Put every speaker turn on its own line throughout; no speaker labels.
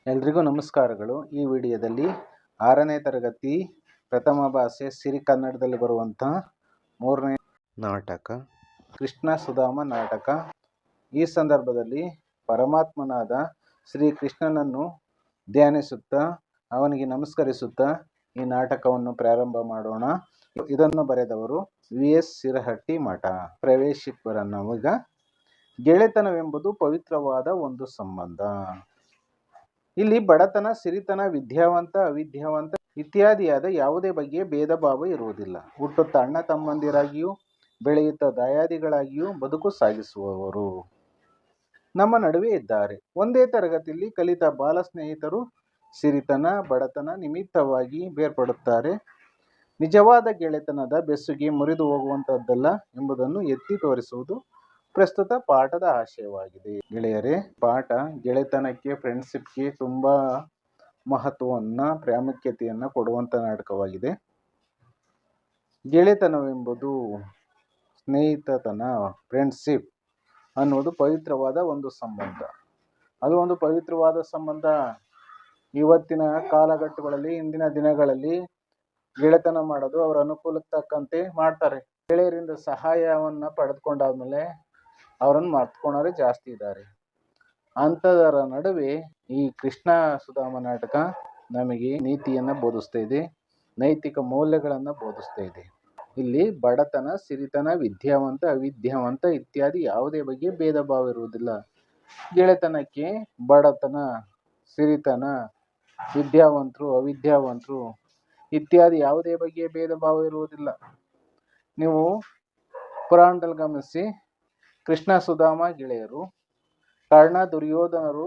ಎಲ್ರಿಗೂ ನಮಸ್ಕಾರಗಳು. ಈ ವಿಡಿಯೋದಲ್ಲಿ 6ನೇ ತರಗತಿ ಪ್ರಥಮ ಭಾಷೆ ಸಿರಿಕನ್ನಡದಲ್ಲಿ ಬರುವಂತಹ 3ನೇ ನಾಟಕ ಕೃಷ್ಣ ಸುಧಾಮ ನಾಟಕ. ಈ ಸಂದರ್ಭದಲ್ಲಿ ಪರಮಾತ್ಮನಾದ ಶ್ರೀ ಕೃಷ್ಣನನ್ನು ಧ್ಯಾನಿಸುತ್ತಾ ಅವನಿಗೆ ನಮಸ್ಕರಿಸುತ್ತಾ ಈ ನಾಟಕವನ್ನು ಪ್ರಾರಂಭ ಮಾಡೋಣ. ಇದನ್ನು ಬರೆದವರು VS ಸಿರಹಟ್ಟಿ ಮಠ. ಪ್ರವೇಶಕ್ಕೆ ಬರೋಣ ನಾವು. ಈಗ ಗೆಳೆತನವೆಂಬುದು ಪವಿತ್ರವಾದ ಒಂದು ಸಂಬಂಧ. ಇಲ್ಲಿ ಬಡತನ, ಸಿರಿತನ, ವಿದ್ಯಾವಂತ, ಅವಿದ್ಯಾವಂತ ಇತ್ಯಾದಿಯಾದ ಯಾವುದೇ ಬಗೆಯ ಭೇದ ಭಾವ ಇರುವುದಿಲ್ಲ. ಹುಟ್ಟುತ್ತಾ ಅಣ್ಣ ತಮ್ಮಂದಿರಾಗಿಯೂ ಬೆಳೆಯುತ್ತಾ ದಾಯಾದಿಗಳಾಗಿಯೂ ಬದುಕು ಸಾಗಿಸುವವರು ನಮ್ಮ ನಡುವೆ ಇದ್ದಾರೆ. ಒಂದೇ ತರಗತಿಯಲ್ಲಿ ಕಲಿತ ಬಾಲ ಸ್ನೇಹಿತರು ಸಿರಿತನ, ಬಡತನ ನಿಮಿತ್ತವಾಗಿ ಬೇರ್ಪಡುತ್ತಾರೆ. ನಿಜವಾದ ಗೆಳೆತನದ ಬೆಸುಗೆ ಮುರಿದು ಹೋಗುವಂತಹದ್ದಲ್ಲ ಎಂಬುದನ್ನು ಎತ್ತಿ ತೋರಿಸುವುದು ಪ್ರಸ್ತುತ ಪಾಠದ ಆಶಯವಾಗಿದೆ. ಗೆಳೆಯರೇ, ಪಾಠ ಗೆಳೆತನಕ್ಕೆ, ಫ್ರೆಂಡ್ಶಿಪ್ಗೆ ತುಂಬಾ ಮಹತ್ವವನ್ನು, ಪ್ರಾಮುಖ್ಯತೆಯನ್ನು ಕೊಡುವಂತ ನಾಟಕವಾಗಿದೆ. ಗೆಳೆತನವೆಂಬುದು, ಸ್ನೇಹಿತತನ, ಫ್ರೆಂಡ್ಶಿಪ್ ಅನ್ನೋದು ಪವಿತ್ರವಾದ ಒಂದು ಸಂಬಂಧ. ಅದು ಒಂದು ಪವಿತ್ರವಾದ ಸಂಬಂಧ. ಇವತ್ತಿನ ಕಾಲಘಟ್ಟಗಳಲ್ಲಿ, ಇಂದಿನ ದಿನಗಳಲ್ಲಿ ಗೆಳೆತನ ಮಾಡೋದು ಅವರ ಅನುಕೂಲಕ್ಕೆ ತಕ್ಕಂತೆ ಮಾಡ್ತಾರೆ. ಗೆಳೆಯರಿಂದ ಸಹಾಯವನ್ನ ಪಡೆದುಕೊಂಡಾದ್ಮೇಲೆ ಅವರನ್ನು ಮರ್ತ್ಕೊಳ್ಳೋರೇ ಜಾಸ್ತಿ ಇದ್ದಾರೆ. ಅಂಥದರ ನಡುವೆ ಈ ಕೃಷ್ಣ ಸುಧಾಮ ನಾಟಕ ನಮಗೆ ನೀತಿಯನ್ನ ಬೋಧಿಸ್ತಾ ಇದೆ, ನೈತಿಕ ಮೌಲ್ಯಗಳನ್ನ ಬೋಧಿಸ್ತಾ ಇದೆ. ಇಲ್ಲಿ ಬಡತನ, ಸಿರಿತನ, ವಿದ್ಯಾವಂತ, ಅವಿದ್ಯಾವಂತ ಇತ್ಯಾದಿ ಯಾವುದೇ ಬಗ್ಗೆ ಭೇದ ಭಾವ ಇರುವುದಿಲ್ಲ. ಗೆಳೆತನಕ್ಕೆ ಬಡತನ, ಸಿರಿತನ, ವಿದ್ಯಾವಂತರು, ಅವಿದ್ಯಾವಂತರು ಇತ್ಯಾದಿ ಯಾವುದೇ ಬಗ್ಗೆ ಭೇದ ಭಾವ ಇರುವುದಿಲ್ಲ. ನೀವು ಪುರಾಣದಲ್ಲಿ ಗಮನಿಸಿ, ಕೃಷ್ಣ ಸುಧಾಮ ಗೆಳೆಯರು, ಕರ್ಣ ದುರ್ಯೋಧನರು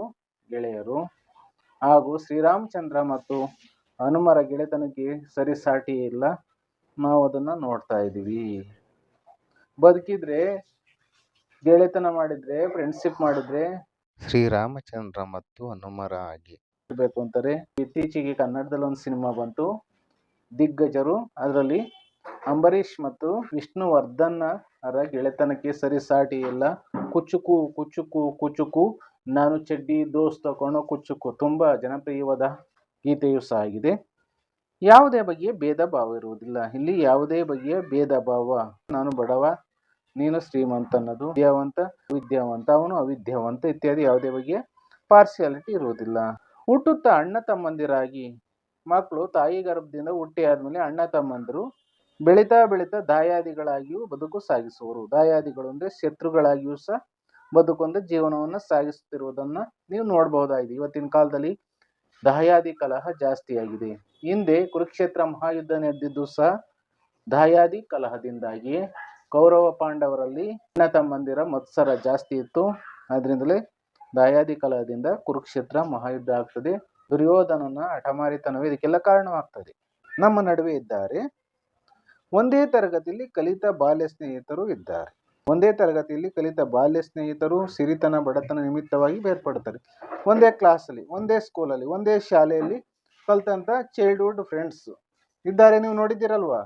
ಗೆಳೆಯರು, ಹಾಗೂ ಶ್ರೀರಾಮಚಂದ್ರ ಮತ್ತು ಹನುಮರ ಗೆಳೆತನಕ್ಕೆ ಸರಿಸಾಟಿ ಇಲ್ಲ. ನಾವು ಅದನ್ನ ನೋಡ್ತಾ ಇದ್ದೀವಿ. ಬದುಕಿದ್ರೆ, ಗೆಳೆತನ ಮಾಡಿದ್ರೆ, ಫ್ರೆಂಡ್ಶಿಪ್ ಮಾಡಿದ್ರೆ ಶ್ರೀರಾಮಚಂದ್ರ ಮತ್ತು ಹನುಮರ ಹಾಗೆ ಇರಬೇಕು ಅಂತಾರೆ. ಇತ್ತೀಚೆಗೆ ಕನ್ನಡದಲ್ಲಿ ಒಂದು ಸಿನಿಮಾ ಬಂತು, ದಿಗ್ಗಜರು. ಅದರಲ್ಲಿ ಅಂಬರೀಷ್ ಮತ್ತು ವಿಷ್ಣುವರ್ಧನ್ ಅವರ ಗೆಳೆತನಕ್ಕೆ ಸರಿಸಾಟಿ ಇಲ್ಲ. ಕುಚುಕು ಕುಚುಕು ಕುಚುಕು ನಾನು ಚಡ್ಡಿ ದೋಸ್ತ್ ತಗೊಂಡು ಕುಚುಕು ತುಂಬಾ ಜನಪ್ರಿಯವಾದ ಗೀತೆಯೂ ಸಹ ಆಗಿದೆ. ಯಾವುದೇ ಬಗೆಯ ಭೇದ ಭಾವ ಇರುವುದಿಲ್ಲ. ಇಲ್ಲಿ ಯಾವುದೇ ಬಗೆಯ ಭೇದ ಭಾವ, ನಾನು ಬಡವ ನೀನು ಶ್ರೀಮಂತ ಅನ್ನೋದು, ವಿದ್ಯಾವಂತ ಅವನು ಅವಿದ್ಯಾವಂತ ಇತ್ಯಾದಿ ಯಾವುದೇ ಬಗೆಯ ಪಾರ್ಶಿಯಾಲಿಟಿ ಇರುವುದಿಲ್ಲ. ಹುಟ್ಟುತ್ತಾ ಅಣ್ಣ ತಮ್ಮಂದಿರಾಗಿ, ಮಕ್ಕಳು ತಾಯಿ ಗರ್ಭದಿಂದ ಹುಟ್ಟಿ ಆದ್ಮೇಲೆ ಅಣ್ಣ ತಮ್ಮಂದಿರು ಬೆಳೀತಾ ಬೆಳೀತಾ ದಾಯಾದಿಗಳಾಗಿಯೂ ಬದುಕು ಸಾಗಿಸುವರು. ದಾಯಾದಿಗಳು ಅಂದ್ರೆ ಶತ್ರುಗಳಾಗಿಯೂ ಸಹ ಬದುಕೊಂದು ಜೀವನವನ್ನು ಸಾಗಿಸುತ್ತಿರುವುದನ್ನ ನೀವು ನೋಡಬಹುದಾಗಿದೆ. ಇವತ್ತಿನ ಕಾಲದಲ್ಲಿ ದಾಯಾದಿ ಕಲಹ ಜಾಸ್ತಿ ಆಗಿದೆ. ಹಿಂದೆ ಕುರುಕ್ಷೇತ್ರ ಮಹಾಯುದ್ಧ ನಡೆದಿದ್ದು ಸಹ ದಾಯಾದಿ ಕಲಹದಿಂದಾಗಿ. ಕೌರವ ಪಾಂಡವರಲ್ಲಿ ಅಣ್ಣ ತಮ್ಮಂದಿರ ಮತ್ಸರ ಜಾಸ್ತಿ ಇತ್ತು. ಆದ್ರಿಂದಲೇ ದಾಯಾದಿ ಕಲಹದಿಂದ ಕುರುಕ್ಷೇತ್ರ ಮಹಾಯುದ್ಧ ಆಗ್ತದೆ. ದುರ್ಯೋಧನನ ಹಠಮಾರಿತನವೇ ಇದಕ್ಕೆಲ್ಲ ಕಾರಣವಾಗ್ತದೆ. ನಮ್ಮ ನಡುವೆ ಇದ್ದಾರೆ. ಒಂದೇ ತರಗತಿಯಲ್ಲಿ ಕಲಿತ ಬಾಲ್ಯ ಸ್ನೇಹಿತರು ಇದ್ದಾರೆ. ಒಂದೇ ತರಗತಿಯಲ್ಲಿ ಕಲಿತ ಬಾಲ್ಯ ಸ್ನೇಹಿತರು ಸಿರಿತನ, ಬಡತನ ನಿಮಿತ್ತವಾಗಿ ಬೇರ್ಪಡ್ತಾರೆ. ಒಂದೇ ಕ್ಲಾಸಲ್ಲಿ, ಒಂದೇ ಸ್ಕೂಲಲ್ಲಿ, ಒಂದೇ ಶಾಲೆಯಲ್ಲಿ ಕಲ್ತಂತ ಚೈಲ್ಡ್ಹುಡ್ ಫ್ರೆಂಡ್ಸ್ ಇದ್ದಾರೆ. ನೀವು ನೋಡಿದ್ದೀರಲ್ವಾ?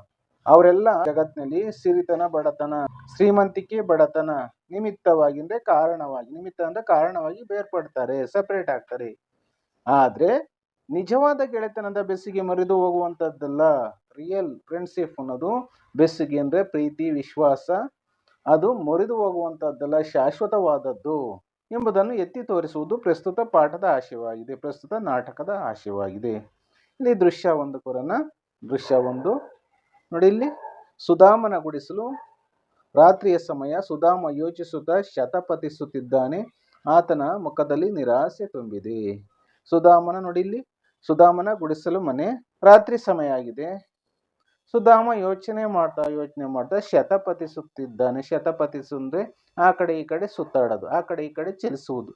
ಅವರೆಲ್ಲ ಜಗತ್ತಿನಲ್ಲಿ ಸಿರಿತನ, ಬಡತನ, ಶ್ರೀಮಂತಿಕೆ, ಬಡತನ ನಿಮಿತ್ತವಾಗಿ ಅಂದ್ರೆ ಕಾರಣವಾಗಿ, ನಿಮಿತ್ತ ಅಂದ್ರೆ ಕಾರಣವಾಗಿ ಬೇರ್ಪಡ್ತಾರೆ, ಸಪರೇಟ್ ಆಗ್ತಾರೆ. ಆದ್ರೆ ನಿಜವಾದ ಗೆಳೆತನದ ಬೆಸುಗೆ ಮರಿದು ಹೋಗುವಂತದ್ದಲ್ಲ. ರಿಯಲ್ ಫ್ರೆಂಡ್ಶಿಪ್ ಅನ್ನೋದು ಬೆಸುಗೆ ಅಂದ್ರೆ ಪ್ರೀತಿ, ವಿಶ್ವಾಸ, ಅದು ಮುರಿದು ಹೋಗುವಂತದ್ದಲ್ಲ, ಶಾಶ್ವತವಾದದ್ದು ಎಂಬುದನ್ನು ಎತ್ತಿ ತೋರಿಸುವುದು ಪ್ರಸ್ತುತ ಪಾಠದ ಆಶಯವಾಗಿದೆ, ಪ್ರಸ್ತುತ ನಾಟಕದ ಆಶಯವಾಗಿದೆ. ಇಲ್ಲಿ ದೃಶ್ಯ ಒಂದು ಕೊರೋನಾ ದೃಶ್ಯ ಒಂದು ನೋಡಿ. ಇಲ್ಲಿ ಸುಧಾಮನ ಗುಡಿಸಲು. ರಾತ್ರಿಯ ಸಮಯ. ಸುಧಾಮ ಯೋಚಿಸುತ್ತಾ ಶತಪಥಿಸುತ್ತಿದ್ದಾನೆ. ಆತನ ಮುಖದಲ್ಲಿ ನಿರಾಸೆ ತುಂಬಿದೆ. ಸುಧಾಮನ ನೋಡಿ, ಇಲ್ಲಿ ಸುಧಾಮನ ಗುಡಿಸಲು ಮನೆ. ರಾತ್ರಿ ಸಮಯ ಆಗಿದೆ. ಸುಧಾಮ ಯೋಚನೆ ಮಾಡ್ತಾ ಶತಪಥಿಸುತ್ತಿದ್ದಾನೆ. ಶತಪಥಿಸುಂದ್ರೆ ಆ ಕಡೆ ಈ ಕಡೆ ಸುತ್ತಾಡೋದು, ಆ ಕಡೆ ಈ ಕಡೆ ಚಲಿಸುವುದು.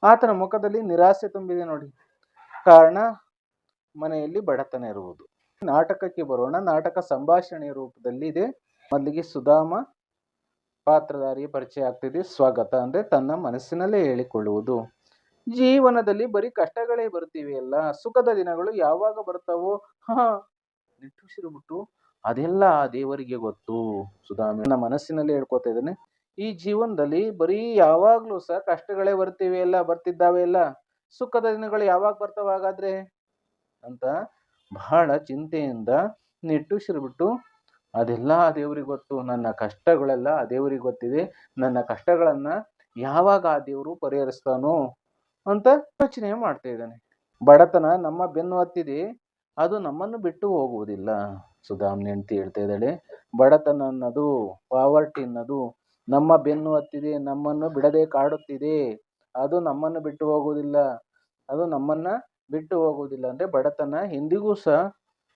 ಆತನ ಮುಖದಲ್ಲಿ ನಿರಾಸೆ ತುಂಬಿದೆ ನೋಡಿ. ಕಾರಣ, ಮನೆಯಲ್ಲಿ ಬಡತನ ಇರುವುದು. ನಾಟಕಕ್ಕೆ ಬರೋಣ. ನಾಟಕ ಸಂಭಾಷಣೆಯ ರೂಪದಲ್ಲಿ ಇದೆ. ಮೊದಲಿಗೆ ಸುಧಾಮ ಪಾತ್ರಧಾರಿಯ ಪರಿಚಯ ಆಗ್ತಿದೆ. ಸ್ವಾಗತ ಅಂದ್ರೆ ತನ್ನ ಮನಸ್ಸಿನಲ್ಲೇ ಹೇಳಿಕೊಳ್ಳುವುದು. ಜೀವನದಲ್ಲಿ ಬರೀ ಕಷ್ಟಗಳೇ ಬರ್ತೀವಿ ಅಲ್ಲ, ಸುಖದ ದಿನಗಳು ಯಾವಾಗ ಬರ್ತಾವೋ ನಿಟ್ಟುಸಿರುಬಿಟ್ಟು ಅದೆಲ್ಲ ದೇವರಿಗೆ ಗೊತ್ತು. ಸುಧಾಮ ನನ್ನ ಮನಸ್ಸಿನಲ್ಲಿ ಹೇಳ್ಕೊತಾ ಇದ್ದಾನೆ. ಈ ಜೀವನದಲ್ಲಿ ಬರೀ ಯಾವಾಗ್ಲೂ ಸಹ ಕಷ್ಟಗಳೇ ಬರ್ತಿವೆ ಅಲ್ಲ, ಬರ್ತಿದ್ದಾವೆ ಅಲ್ಲ, ಸುಖದ ದಿನಗಳು ಯಾವಾಗ ಬರ್ತಾವ ಹಾಗಾದ್ರೆ ಅಂತ ಬಹಳ ಚಿಂತೆಯಿಂದ ನಿಟ್ಟುಸಿರುಬಿಟ್ಟು, ಅದೆಲ್ಲ ಆ ದೇವ್ರಿಗೆ ಗೊತ್ತು, ನನ್ನ ಕಷ್ಟಗಳೆಲ್ಲ ಆ ದೇವ್ರಿಗೆ ಗೊತ್ತಿದೆ, ನನ್ನ ಕಷ್ಟಗಳನ್ನ ಯಾವಾಗ ಆ ದೇವರು ಪರಿಹರಿಸ್ತಾನೋ ಅಂತ ಯೋಚನೆ ಮಾಡ್ತಾ ಇದ್ದಾನೆ. ಬಡತನ ನಮ್ಮ ಬೆನ್ನು ಹತ್ತಿದೆ, ಅದು ನಮ್ಮನ್ನು ಬಿಟ್ಟು ಹೋಗುವುದಿಲ್ಲ. ಸುಧಾಮ್ನ ಹೆಂಡತಿ ಹೇಳ್ತಾ ಇದ್ದಾಳೆ, ಬಡತನ ಅನ್ನೋದು, ಪಾವರ್ಟಿ ಅನ್ನೋದು ನಮ್ಮ ಬೆನ್ನು ಹತ್ತಿದೆ, ನಮ್ಮನ್ನು ಬಿಡದೆ ಕಾಡುತ್ತಿದೆ, ಅದು ನಮ್ಮನ್ನು ಬಿಟ್ಟು ಹೋಗುವುದಿಲ್ಲ. ಅದು ನಮ್ಮನ್ನ ಬಿಟ್ಟು ಹೋಗುವುದಿಲ್ಲ ಅಂದ್ರೆ ಬಡತನ ಎಂದಿಗೂ ಸಹ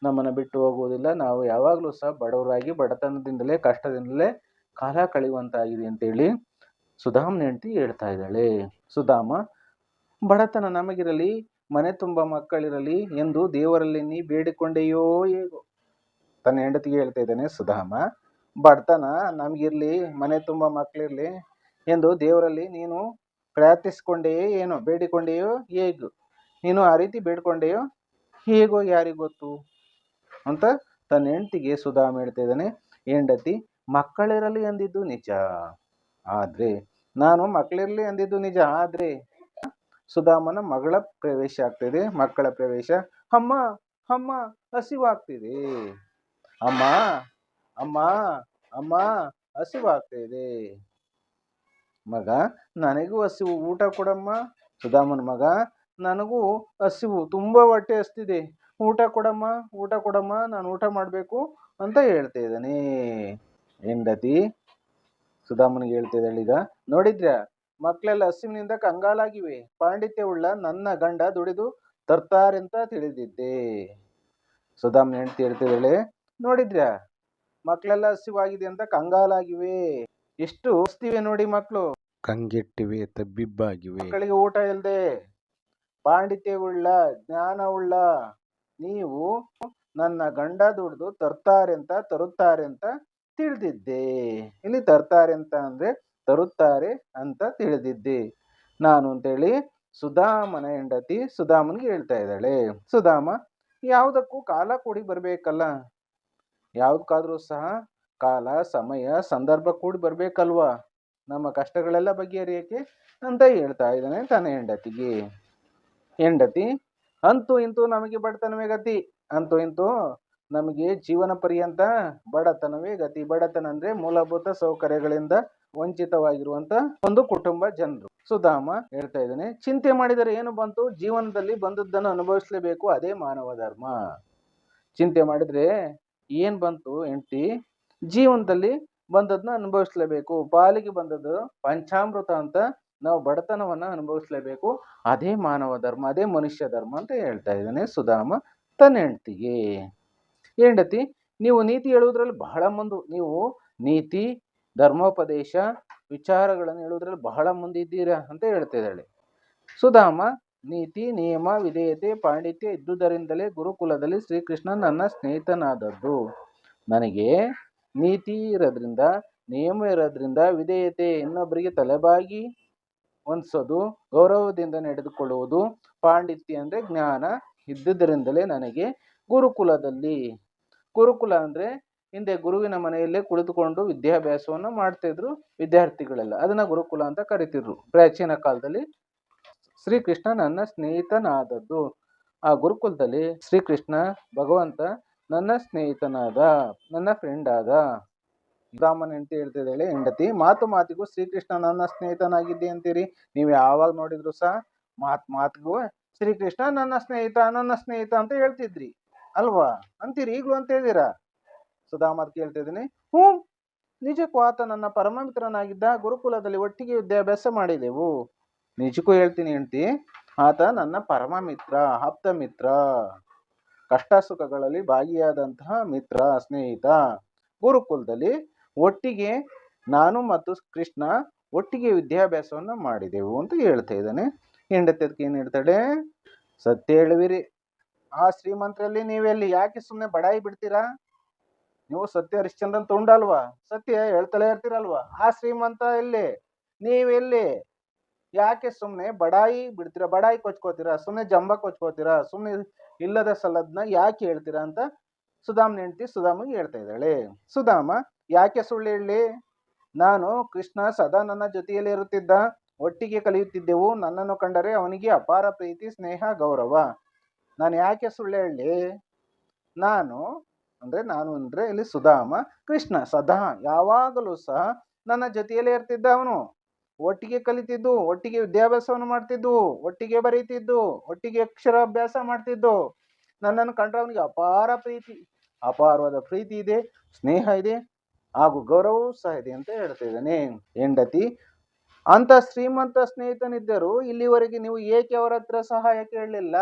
ನಮ್ಮನ್ನು ಬಿಟ್ಟು ಹೋಗುವುದಿಲ್ಲ. ನಾವು ಯಾವಾಗಲೂ ಸಹ ಬಡವರಾಗಿ ಬಡತನದಿಂದಲೇ ಕಷ್ಟದಿಂದಲೇ ಕಾಲ ಕಳೆಯುವಂತಾಗಿದೆ ಅಂತೇಳಿ ಸುಧಾಮ್ನ ಹೆಂಡತಿ ಹೇಳ್ತಾ ಇದ್ದಾಳೆ. ಸುಧಾಮ, ಬಡತನ ನಮಗಿರಲಿ, ಮನೆ ತುಂಬ ಮಕ್ಕಳಿರಲಿ ಎಂದು ದೇವರಲ್ಲಿ ನೀ ಬೇಡಿಕೊಂಡೆಯೋ ಹೇಗೋ. ತನ್ನ ಹೆಂಡತಿಗೆ ಹೇಳ್ತಾ ಇದ್ದಾನೆ ಸುಧಾಮ, ಬಡತನ ನಮಗಿರ್ಲಿ, ಮನೆ ತುಂಬ ಮಕ್ಕಳಿರ್ಲಿ ಎಂದು ದೇವರಲ್ಲಿ ನೀನು ಪ್ರಾರ್ಥಿಸ್ಕೊಂಡೆಯೇ ಏನೋ, ಬೇಡಿಕೊಂಡೆಯೋ ಹೇಗೋ, ನೀನು ಆ ರೀತಿ ಬೇಡ್ಕೊಂಡೆಯೋ ಹೇಗೋ ಯಾರಿಗೂ ಗೊತ್ತು ಅಂತ ತನ್ನ ಹೆಂಡತಿಗೆ ಸುಧಾಮ ಹೇಳ್ತಾ ಇದ್ದಾನೆ. ಹೆಂಡತಿ, ಮಕ್ಕಳಿರಲಿ ಅಂದಿದ್ದು ನಿಜ, ಆದ್ರೆ ನಾನು ಮಕ್ಕಳಿರಲಿ ಅಂದಿದ್ದು ನಿಜ, ಆದ್ರೆ ಸುಧಾಮನ ಮಗಳ ಪ್ರವೇಶ ಆಗ್ತಿದೆ, ಮಕ್ಕಳ ಪ್ರವೇಶ. ಅಮ್ಮ ಅಮ್ಮ ಹಸಿವಾಗ್ತಿದೆ, ಅಮ್ಮ ಅಮ್ಮ ಅಮ್ಮ ಹಸಿವಾಗ್ತಿದೆ. ಮಗ, ನನಗೂ ಹಸಿವು, ಊಟ ಕೊಡಮ್ಮ. ಸುಧಾಮನ ಮಗ, ನನಗೂ ಹಸಿವು, ತುಂಬಾ ಹೊಟ್ಟೆ ಹಸ್ತಿದೆ, ಊಟ ಕೊಡಮ್ಮ, ಊಟ ಕೊಡಮ್ಮ, ನಾನು ಊಟ ಮಾಡಬೇಕು ಅಂತ ಹೇಳ್ತಾ ಇದ್ದಾನೆ. ಹೆಂಡತಿ ಸುಧಾಮನಿಗೆ ಹೇಳ್ತಾ ಇದ್ದಾಳೆ, ಈಗ ನೋಡಿದ್ರ್ಯಾ, ಮಕ್ಕಳೆಲ್ಲ ಹಸಿವಿನಿಂದ ಕಂಗಾಲಾಗಿವೆ, ಪಾಂಡಿತ್ಯವುಳ್ಳ ನನ್ನ ಗಂಡ ದುಡಿದು ತರ್ತಾರೆಂತ ತಿಳಿದಿದ್ದೆ. ಸುಧಾಮನ ಹೆಂಡತಿ ಹೇಳ್ತಿದ್ದಾಳೆ, ನೋಡಿದ್ರ್ಯಾ, ಮಕ್ಕಳೆಲ್ಲ ಹಸಿವಾಗಿದೆ ಅಂತ ಕಂಗಾಲಾಗಿವೆ, ಎಷ್ಟು ಹಸ್ತಿವೆ ನೋಡಿ ಮಕ್ಕಳು, ಕಂಗೆಟ್ಟಿವೆ, ತಬ್ಬಿಬ್ಬಾಗಿವೆ, ಮಕ್ಕಳಿಗೆ ಊಟ ಇಲ್ಲದೆ, ಪಾಂಡಿತ್ಯವುಳ್ಳ ಜ್ಞಾನವುಳ್ಳ ನೀವು ನನ್ನ ಗಂಡ ದುಡಿದು ತರುತ್ತಾರೆ ಅಂತ ತಿಳಿದಿದ್ದೆ. ಇಲ್ಲಿ ತರ್ತಾರೆ ಅಂತ ಅಂದ್ರೆ ತರುತ್ತಾರೆ ಅಂತ ತಿಳಿದಿದ್ದೆ ನಾನು ಅಂತೇಳಿ ಸುಧಾಮನ ಹೆಂಡತಿ ಸುಧಾಮನ್ಗೆ ಹೇಳ್ತಾ ಇದ್ದಾಳೆ. ಸುಧಾಮ, ಯಾವುದಕ್ಕೂ ಕಾಲ ಕೂಡಿ ಬರ್ಬೇಕಲ್ಲ, ಯಾವ್ದಕ್ಕಾದ್ರೂ ಸಹ ಕಾಲ, ಸಮಯ, ಸಂದರ್ಭ ಕೂಡಿ ಬರ್ಬೇಕಲ್ವಾ ನಮ್ಮ ಕಷ್ಟಗಳೆಲ್ಲ ಬಗೆಹರಿಯಕ್ಕೆ ಅಂತ ಹೇಳ್ತಾ ಇದ್ದಾನೆ ತನ್ನ ಹೆಂಡತಿಗೆ. ಹೆಂಡತಿ, ಅಂತೂ ಇಂತೂ ನಮಗೆ ಬಡತನವೇ ಗತಿ, ಅಂತೂ ಇಂತೂ ನಮಗೆ ಜೀವನ ಪರ್ಯಂತ ಬಡತನವೇ ಗತಿ. ಬಡತನ ಅಂದ್ರೆ ಮೂಲಭೂತ ಸೌಕರ್ಯಗಳಿಂದ ವಂಚಿತವಾಗಿರುವಂತ ಒಂದು ಕುಟುಂಬ ಜನರು. ಸುಧಾಮ ಹೇಳ್ತಾ ಇದ್ದಾನೆ, ಚಿಂತೆ ಮಾಡಿದರೆ ಏನು ಬಂತು, ಜೀವನದಲ್ಲಿ ಬಂದದ್ದನ್ನು ಅನುಭವಿಸಲೇಬೇಕು, ಅದೇ ಮಾನವ ಧರ್ಮ. ಚಿಂತೆ ಮಾಡಿದ್ರೆ ಏನ್ ಬಂತು ಹೆಂಡತಿ, ಜೀವನದಲ್ಲಿ ಬಂದದನ್ನ ಅನುಭವಿಸ್ಲೇಬೇಕು, ಪಾಲಿಗೆ ಬಂದದ್ದು ಪಂಚಾಮೃತ ಅಂತ ನಾವು ಬಡತನವನ್ನ ಅನುಭವಿಸ್ಲೇಬೇಕು, ಅದೇ ಮಾನವ ಧರ್ಮ, ಅದೇ ಮನುಷ್ಯ ಧರ್ಮ ಅಂತ ಹೇಳ್ತಾ ಇದ್ದಾನೆ ಸುಧಾಮ ತನ್ನ ಹೆಂಡತಿಗೆ. ಹೆಂಡತಿ, ನೀವು ನೀತಿ ಹೇಳುವುದ್ರಲ್ಲಿ ಬಹಳ ಮುಂದು, ನೀವು ನೀತಿ, ಧರ್ಮೋಪದೇಶ, ವಿಚಾರಗಳನ್ನು ಹೇಳುವುದ್ರಲ್ಲಿ ಬಹಳ ಮುಂದಿದ್ದೀರಾ ಅಂತ ಹೇಳ್ತಾ ಇದ್ದಾಳೆ. ಸುಧಾಮ, ನೀತಿ, ನಿಯಮ, ವಿಧೇಯತೆ, ಪಾಂಡಿತ್ಯ ಇದ್ದುದರಿಂದಲೇ ಗುರುಕುಲದಲ್ಲಿ ಶ್ರೀಕೃಷ್ಣ ನನ್ನ ಸ್ನೇಹಿತನಾದದ್ದು. ನನಗೆ ನೀತಿ ಇರೋದ್ರಿಂದ, ನಿಯಮ ಇರೋದ್ರಿಂದ, ವಿಧೇಯತೆ, ಇನ್ನೊಬ್ಬರಿಗೆ ತಲೆಬಾಗಿ ಹೊಂದಿಸೋದು, ಗೌರವದಿಂದ ನಡೆದುಕೊಳ್ಳುವುದು, ಪಾಂಡಿತ್ಯ ಅಂದ್ರೆ ಜ್ಞಾನ ಇದ್ದುದರಿಂದಲೇ ನನಗೆ ಗುರುಕುಲದಲ್ಲಿ, ಗುರುಕುಲ ಅಂದ್ರೆ ಹಿಂದೆ ಗುರುವಿನ ಮನೆಯಲ್ಲೇ ಕುಳಿತುಕೊಂಡು ವಿದ್ಯಾಭ್ಯಾಸವನ್ನ ಮಾಡ್ತಾ ಇದ್ರು ವಿದ್ಯಾರ್ಥಿಗಳೆಲ್ಲ, ಅದನ್ನ ಗುರುಕುಲ ಅಂತ ಕರಿತಿದ್ರು ಪ್ರಾಚೀನ ಕಾಲದಲ್ಲಿ. ಶ್ರೀಕೃಷ್ಣ ನನ್ನ ಸ್ನೇಹಿತನಾದದ್ದು, ಆ ಗುರುಕುಲದಲ್ಲಿ ಶ್ರೀಕೃಷ್ಣ ಭಗವಂತ ನನ್ನ ಸ್ನೇಹಿತನಾದ, ನನ್ನ ಫ್ರೆಂಡ್ ಆದ. ರಾಮನ್ ಹೆಂಡತಿ ಹೇಳ್ತಿದ್ದಾಳೆ, ಹೆಂಡತಿ, ಮಾತು ಮಾತಿಗೂ ಶ್ರೀಕೃಷ್ಣ ನನ್ನ ಸ್ನೇಹಿತನಾಗಿದ್ದೆ ಅಂತೀರಿ, ನೀವು ಯಾವಾಗ ನೋಡಿದ್ರು ಸಹ ಮಾತಿಗೂ ಶ್ರೀಕೃಷ್ಣ ನನ್ನ ಸ್ನೇಹಿತ ಅಂತ ಹೇಳ್ತಿದ್ರಿ ಅಲ್ವಾ ಅಂತೀರಿ, ಈಗಲೂ ಅಂತ ಹೇಳಿದೀರಾ? ಸುಧಾಮತ್ ಕೇಳ್ತಿದ್ದೀನಿ. ನಿಜಕ್ಕೂ ಆತ ನನ್ನ ಪರಮ ಮಿತ್ರನಾಗಿದ್ದ, ಗುರುಕುಲದಲ್ಲಿ ಒಟ್ಟಿಗೆ ವಿದ್ಯಾಭ್ಯಾಸ ಮಾಡಿದೆವು. ನಿಜಕ್ಕೂ ಹೇಳ್ತೀನಿ ಹೆಂಡತಿ, ಆತ ನನ್ನ ಪರಮ ಮಿತ್ರ, ಆಪ್ತ ಮಿತ್ರ, ಕಷ್ಟ ಸುಖಗಳಲ್ಲಿ ಭಾಗಿಯಾದಂತಹ ಮಿತ್ರ, ಸ್ನೇಹಿತ. ಗುರುಕುಲದಲ್ಲಿ ಒಟ್ಟಿಗೆ ನಾನು ಮತ್ತು ಕೃಷ್ಣ ಒಟ್ಟಿಗೆ ವಿದ್ಯಾಭ್ಯಾಸವನ್ನ ಮಾಡಿದೆವು ಅಂತ ಹೇಳ್ತಾ ಇದ್ದಾನೆ. ಹೆಂಡತಿ ಅದಕ್ಕೆ ಏನ್ ಹೇಳ್ತಾಳೆ, ಸತ್ಯ ಹೇಳುವಿರಿ, ಆ ಶ್ರೀಮಂತರಲ್ಲಿ ನೀವೆಲ್ಲಿ, ಯಾಕೆ ಸುಮ್ಮನೆ ಬಡಾಯಿ ಬಿಡ್ತೀರಾ? ನೀವು ಸತ್ಯ ಹರಿಶ್ಚಂದ್ರನ್ ತುಂಡಲ್ವಾ, ಸತ್ಯ ಹೇಳ್ತಲೇ ಇರ್ತೀರಲ್ವಾ, ಆ ಶ್ರೀಮಂತ ಎಲ್ಲಿ, ನೀವೆಲ್ಲಿ, ಯಾಕೆ ಸುಮ್ಮನೆ ಬಡಾಯಿ ಬಿಡ್ತೀರಾ, ಬಡಾಯಿ ಕೊಚ್ಕೋತೀರಾ, ಸುಮ್ಮನೆ ಜಂಬ ಕೊಚ್ಕೋತೀರಾ, ಸುಮ್ಮನೆ ಇಲ್ಲದ ಸಲದ್ನ ಯಾಕೆ ಹೇಳ್ತೀರಾ ಅಂತ ಸುಧಾಮನ ಹೆಂಡತಿ ಸುಧಾಮಗೆ ಹೇಳ್ತಾ ಇದ್ದಾಳೆ. ಸುಧಾಮ, ಯಾಕೆ ಸುಳ್ಳು ಹೇಳಿ, ನಾನು ಕೃಷ್ಣ ಸದಾ ನನ್ನ ಜೊತೆಯಲ್ಲಿ ಇರುತ್ತಿದ್ದ, ಒಟ್ಟಿಗೆ ಕಲಿಯುತ್ತಿದ್ದೆವು. ನನ್ನನ್ನು ಕಂಡರೆ ಅವನಿಗೆ ಅಪಾರ ಪ್ರೀತಿ, ಸ್ನೇಹ, ಗೌರವ. ನಾನು ಯಾಕೆ ಸುಳ್ಳು ಹೇಳಲಿ? ನಾನು ಅಂದರೆ ಇಲ್ಲಿ ಸುಧಾಮ, ಕೃಷ್ಣ ಸದಾ ಯಾವಾಗಲೂ ಸಹ ನನ್ನ ಜೊತೆಯಲ್ಲೇ ಇರ್ತಿದ್ದ. ಅವನು ಒಟ್ಟಿಗೆ ಕಲಿತಿದ್ದು, ಒಟ್ಟಿಗೆ ವಿದ್ಯಾಭ್ಯಾಸವನ್ನು ಮಾಡ್ತಿದ್ದು, ಒಟ್ಟಿಗೆ ಬರೀತಿದ್ದು, ಒಟ್ಟಿಗೆ ಅಕ್ಷರಾಭ್ಯಾಸ ಮಾಡ್ತಿದ್ದು. ನನ್ನನ್ನು ಕಂಡ್ರೆ ಅವನಿಗೆ ಅಪಾರವಾದ ಪ್ರೀತಿ ಇದೆ, ಸ್ನೇಹ ಇದೆ, ಹಾಗೂ ಗೌರವವೂ ಸಹ ಇದೆ ಅಂತ ಹೇಳ್ತಾ ಇದ್ದಾನೆ. ಹೆಂಡತಿ, ಅಂತ ಶ್ರೀಮಂತ ಸ್ನೇಹಿತನಿದ್ದರು ಇಲ್ಲಿವರೆಗೆ ನೀವು ಏಕೆ ಅವರ ಹತ್ರ ಸಹಾಯ ಕೇಳಲಿಲ್ಲ?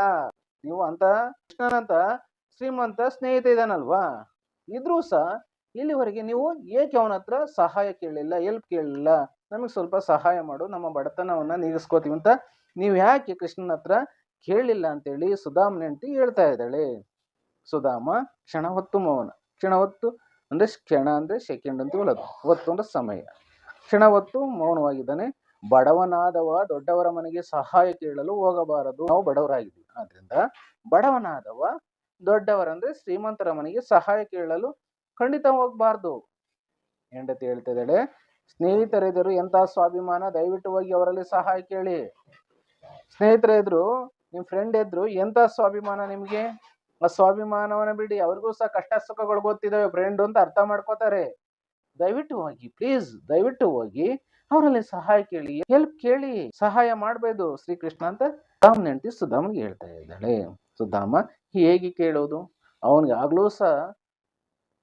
ನೀವು ಅಂತ ಕೃಷ್ಣನಂತ ಶ್ರೀಮಂತ ಸ್ನೇಹಿತ ಇದ್ದಾನಲ್ವಾ, ಇದ್ರೂ ಸಹ ಇಲ್ಲಿವರೆಗೆ ನೀವು ಏಕೆ ಅವನ ಹತ್ರ ಸಹಾಯ ಕೇಳಲಿಲ್ಲ, ಹೆಲ್ಪ್ ಕೇಳಲಿಲ್ಲ? ನಮಗೆ ಸ್ವಲ್ಪ ಸಹಾಯ ಮಾಡು, ನಮ್ಮ ಬಡತನವನ್ನ ನೀಗಿಸ್ಕೋತೀವಿ ಅಂತ ನೀವು ಯಾಕೆ ಕೃಷ್ಣನ ಹತ್ರ ಕೇಳಲಿಲ್ಲ ಅಂತೇಳಿ ಸುಧಾಮನ ಹೆಂಡತಿ ಹೇಳ್ತಾ ಇದ್ದಾಳೆ. ಸುಧಾಮ ಕ್ಷಣ ಹೊತ್ತು ಮೌನ. ಕ್ಷಣ ಹೊತ್ತು ಕ್ಷಣ ಸೆಕೆಂಡ್ ಅಂತೀವಲ್ಲ, ಹೊತ್ತು ಅಂದ್ರೆ ಸಮಯ. ಕ್ಷಣ ಹೊತ್ತು ಮೌನವಾಗಿದ್ದಾನೆ. ಬಡವನಾದವ ದೊಡ್ಡವರ ಮನೆಗೆ ಸಹಾಯ ಕೇಳಲು ಹೋಗಬಾರದು. ನಾವು ಬಡವರಾಗಿದ್ದೀವಿ, ಆದ್ರಿಂದ ಬಡವನಾದವ ದೊಡ್ಡವರ ಶ್ರೀಮಂತರ ಮನೆಗೆ ಸಹಾಯ ಕೇಳಲು ಖಂಡಿತ ಹೋಗ್ಬಾರ್ದು. ಹೆಂಡತಿ ಹೇಳ್ತಾ ಇದ್ದಾಳೆ, ಸ್ನೇಹಿತರೆದುರು ಎಂತ ಸ್ವಾಭಿಮಾನ, ದಯವಿಟ್ಟು ಹೋಗಿ ಅವರಲ್ಲಿ ಸಹಾಯ ಕೇಳಿ. ಸ್ನೇಹಿತರ ಎದುರು, ನಿಮ್ ಫ್ರೆಂಡ್ ಎದುರು ಎಂತ ಸ್ವಾಭಿಮಾನ ನಿಮ್ಗೆ? ಆ ಸ್ವಾಭಿಮಾನವನ್ನ ಬಿಡಿ, ಅವ್ರಿಗೂ ಸಹ ಕಷ್ಟ ಸುಖಗಳು ಗೊತ್ತಿದ್ದಾವೆ, ಫ್ರೆಂಡ್ ಅಂತ ಅರ್ಥ ಮಾಡ್ಕೋತಾರೆ. ದಯವಿಟ್ಟು ಹೋಗಿ, ಪ್ಲೀಸ್ ದಯವಿಟ್ಟು ಹೋಗಿ ಅವರಲ್ಲಿ ಸಹಾಯ ಕೇಳಿ, ಹೆಲ್ಪ್ ಕೇಳಿ, ಸಹಾಯ ಮಾಡ್ಬೋದು ಶ್ರೀಕೃಷ್ಣ ಅಂತ ರಾಮನ ಹೆಂಡತಿ ಸುಧಾಮನ್ಗೆ ಹೇಳ್ತಾ ಇದ್ದಾಳೆ. ಸುಧಾಮ ಹೇಗೆ ಕೇಳೋದು? ಅವನಿಗೆ ಆಗ್ಲೂ ಸಹ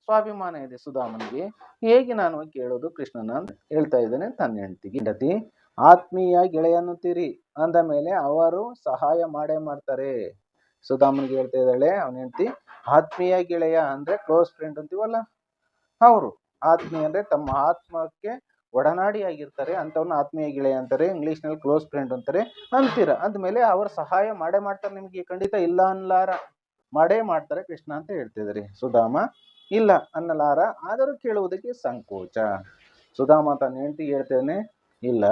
ಸ್ವಾಭಿಮಾನ ಇದೆ ಸುಧಾಮನಿಗೆ. ಹೇಗೆ ನಾನು ಕೇಳೋದು ಕೃಷ್ಣನ ಅಂತ ಹೇಳ್ತಾ ಇದ್ದಾನೆ ತನ್ನ ಹೆಂಡತಿಗೆ. ಹೆಂಡತಿ, ಆತ್ಮೀಯ ಗೆಳೆಯನ್ನುತ್ತೀರಿ ಅಂದ ಮೇಲೆ ಅವರು ಸಹಾಯ ಮಾಡೇ ಮಾಡ್ತಾರೆ. ಸುಧಾಮನ್ಗೆ ಹೇಳ್ತಾ ಇದ್ದಾಳೆ ಅವನ ಹೆಂಡತಿ, ಆತ್ಮೀಯ ಗೆಳೆಯ ಅಂದ್ರೆ ಕ್ಲೋಸ್ ಫ್ರೆಂಡ್ ಅಂತೀವಲ್ಲ, ಅವರು ಆತ್ಮೀಯ ಅಂದ್ರೆ ತಮ್ಮ ಆತ್ಮಕ್ಕೆ ಒಡನಾಡಿ ಆಗಿರ್ತಾರೆ, ಅಂತವ್ರನ್ನ ಆತ್ಮೀಯ ಗೆಳೆಯ ಅಂತಾರೆ, ಇಂಗ್ಲಿಷ್ ನಲ್ಲಿ ಕ್ಲೋಸ್ ಫ್ರೆಂಡ್ ಅಂತಾರೆ ಅಂತೀರ. ಅಂದ್ಮೇಲೆ ಅವ್ರ ಸಹಾಯ ಮಾಡೇ ಮಾಡ್ತಾರೆ, ನಿಮ್ಗೆ ಖಂಡಿತ ಇಲ್ಲ ಅನ್ನಲಾರ, ಮಾಡೇ ಮಾಡ್ತಾರೆ ಕೃಷ್ಣ ಅಂತ ಹೇಳ್ತಿದ್ದಾರೆ. ಸುಧಾಮ ಇಲ್ಲ ಅನ್ನಲಾರ, ಆದರೂ ಕೇಳುವುದಕ್ಕೆ ಸಂಕೋಚ. ಸುಧಾಮ ತನ್ನ ಹೆಂಡತಿಗೆ ಹೇಳ್ತೇನೆ, ಇಲ್ಲ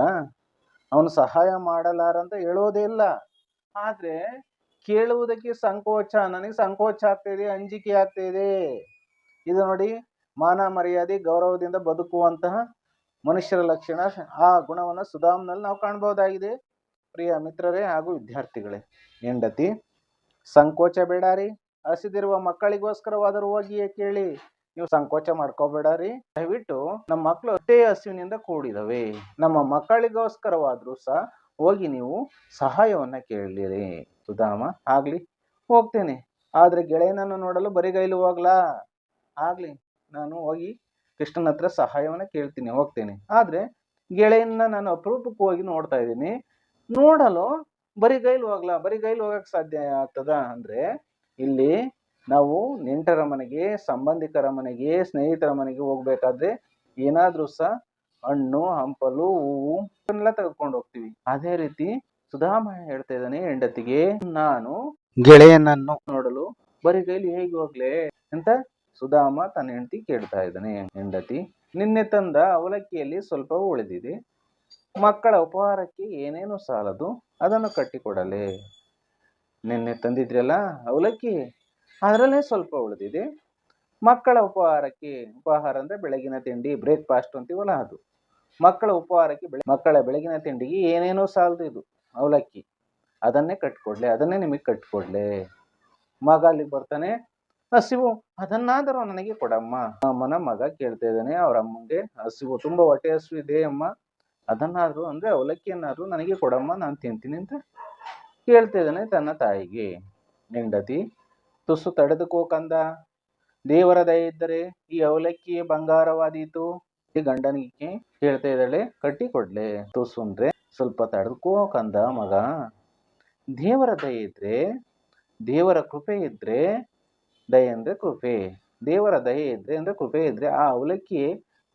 ಅವನು ಸಹಾಯ ಮಾಡಲಾರ ಅಂತ ಹೇಳೋದೇ ಇಲ್ಲ, ಆದ್ರೆ ಕೇಳುವುದಕ್ಕೆ ಸಂಕೋಚ, ನನಗೆ ಸಂಕೋಚ ಆಗ್ತಿದೆ, ಅಂಜಿಕೆ ಆಗ್ತಿದೆ. ಇದು ನೋಡಿ, ಮಾನ ಮರ್ಯಾದೆ ಗೌರವದಿಂದ ಬದುಕುವಂತಹ ಮನುಷ್ಯರ ಲಕ್ಷಣ. ಆ ಗುಣವನ್ನು ಸುಧಾಮನಲ್ಲಿ ನಾವು ಕಾಣಬಹುದಾಗಿದೆ. ಪ್ರಿಯ ಮಿತ್ರರೇ ಹಾಗೂ ವಿದ್ಯಾರ್ಥಿಗಳೇ, ಹೆಂಡತಿ, ಸಂಕೋಚ ಬೇಡಾರಿ, ಹಸಿದಿರುವ ಮಕ್ಕಳಿಗೋಸ್ಕರವಾದರೂ ಹೋಗಿಯೇ ಕೇಳಿ. ನೀವು ಸಂಕೋಚ ಮಾಡ್ಕೋಬೇಡಾರಿ, ದಯವಿಟ್ಟು ನಮ್ಮ ಮಕ್ಕಳು ಅಷ್ಟೇ ಹಸಿವಿನಿಂದ ಕೂಡಿದವೆ, ನಮ್ಮ ಮಕ್ಕಳಿಗೋಸ್ಕರವಾದ್ರೂ ಸಹ ಹೋಗಿ ನೀವು ಸಹಾಯವನ್ನ ಕೇಳಿರಿ. ಸುಧಾಮ ಆಗ್ಲಿ, ಹೋಗ್ತೇನೆ, ಆದ್ರೆ ಗೆಳೆಯನನ್ನು ನೋಡಲು ಬರಿಗೈಲು ಹೋಗ್ಲಾ? ಆಗ್ಲಿ, ನಾನು ಹೋಗಿ ಕೃಷ್ಣನ ಹತ್ರ ಸಹಾಯವನ್ನ ಕೇಳ್ತೀನಿ, ಹೋಗ್ತೇನೆ. ಆದ್ರೆ ಗೆಳೆಯನ್ನ ನಾನು ಅಪರೂಪಕ್ಕೆ ಹೋಗಿ ನೋಡ್ತಾ ಇದ್ದೀನಿ, ನೋಡಲು ಬರಿಗೈಲು ಹೋಗ್ಲಾ? ಬರಿಗೈಲು ಹೋಗಕ್ ಸಾಧ್ಯ ಆಗ್ತದ? ಅಂದ್ರೆ ಇಲ್ಲಿ ನಾವು ನೆಂಟರ ಮನೆಗೆ, ಸಂಬಂಧಿಕರ ಮನೆಗೆ, ಸ್ನೇಹಿತರ ಮನೆಗೆ ಹೋಗ್ಬೇಕಾದ್ರೆ ಏನಾದ್ರೂ ಸಹ ಹಣ್ಣು, ಹಂಪಲು, ಹೂವು ಎಲ್ಲ ತೆಗೆದುಕೊಂಡು ಹೋಗ್ತೀವಿ. ಅದೇ ರೀತಿ ಸುಧಾಮ ಹೇಳ್ತಾ ಇದ್ದಾನೆ ಹೆಂಡತಿಗೆ, ನಾನು ಗೆಳೆಯನನ್ನು ನೋಡಲು ಬರಿಗೈಲಿ ಹೇಗೆ ಹೋಗ್ಲೆ ಅಂತ ಸುಧಾಮ ತನ್ನ ಹೆಂಡತಿ ಕೇಳ್ತಾ ಇದ್ದಾನೆ. ಹೆಂಡತಿ, ನಿನ್ನೆ ತಂದ ಅವಲಕ್ಕಿಯಲ್ಲಿ ಸ್ವಲ್ಪ ಉಳಿದಿದೆ, ಮಕ್ಕಳ ಉಪಹಾರಕ್ಕೆ ಏನೇನು ಸಾಲದು, ಅದನ್ನು ಕಟ್ಟಿಕೊಡಲೆ. ನಿನ್ನೆ ತಂದಿದ್ರಲ್ಲ ಅವಲಕ್ಕಿ, ಅದರಲ್ಲೇ ಸ್ವಲ್ಪ ಉಳಿದಿದೆ, ಮಕ್ಕಳ ಉಪಹಾರಕ್ಕೆ, ಉಪಹಾರ ಅಂದ್ರೆ ಬೆಳಗಿನ ತಿಂಡಿ, ಬ್ರೇಕ್ಫಾಸ್ಟ್ ಅಂತೀವಲ್ಲ ಅದು, ಮಕ್ಕಳ ಉಪಹಾರಕ್ಕೆ ಮಕ್ಕಳ ಬೆಳಗಿನ ತಿಂಡಿಗೆ ಏನೇನೋ ಸಾಲದು ಇದು ಅವಲಕ್ಕಿ, ಅದನ್ನೇ ಕಟ್ಕೊಡ್ಲೆ, ಅದನ್ನೇ ನಿಮಗೆ ಕಟ್ಕೊಡ್ಲೆ. ಮಗ ಅಲ್ಲಿಗೆ ಬರ್ತಾನೆ, ಹಸಿವು, ಅದನ್ನಾದರೂ ನನಗೆ ಕೊಡಮ್ಮ. ಅಮ್ಮನ ಮಗ ಕೇಳ್ತಾ ಇದ್ದಾನೆ ಅವ್ರ ಅಮ್ಮಂಗೆ, ಹಸಿವು, ತುಂಬಾ ಹೊಟ್ಟೆ ಹಸಿವು ಇದೆ ಅಮ್ಮ, ಅದನ್ನಾದ್ರೂ ಅಂದ್ರೆ ಅವಲಕ್ಕಿಯನ್ನಾದ್ರೂ ನನಗೆ ಕೊಡಮ್ಮ, ನಾನು ತಿಂತೀನಿ ಅಂತ ಕೇಳ್ತಾ ಇದ್ದಾನೆ ತನ್ನ ತಾಯಿಗೆ. ಹೆಂಡತಿ, ತುಸು ತಡೆದುಕೋ ಕಂದ, ದೇವರ ದಯೆ ಇದ್ದರೆ ಈ ಅವಲಕ್ಕಿ ಬಂಗಾರವಾದೀತು. ಗಂಡನಿಗೆ ಹೇಳ್ತಾ ಇದ್ದಾಳೆ, ಕಟ್ಟಿ ಕೊಡ್ಲೆ. ತುಸು ಅಂದ್ರೆ ಸ್ವಲ್ಪ ತಡೆದುಕೋ ಕಂದ ಮಗ, ದೇವರ ದಯೆ ಇದ್ರೆ, ದೇವರ ಕೃಪೆ ಇದ್ರೆ, ದಯೆ ಅಂದ್ರೆ ಕೃಪೆ, ದೇವರ ದಯೆ ಇದ್ರೆ ಅಂದ್ರೆ ಕೃಪೆ ಇದ್ರೆ ಆ ಅವಲಕ್ಕಿ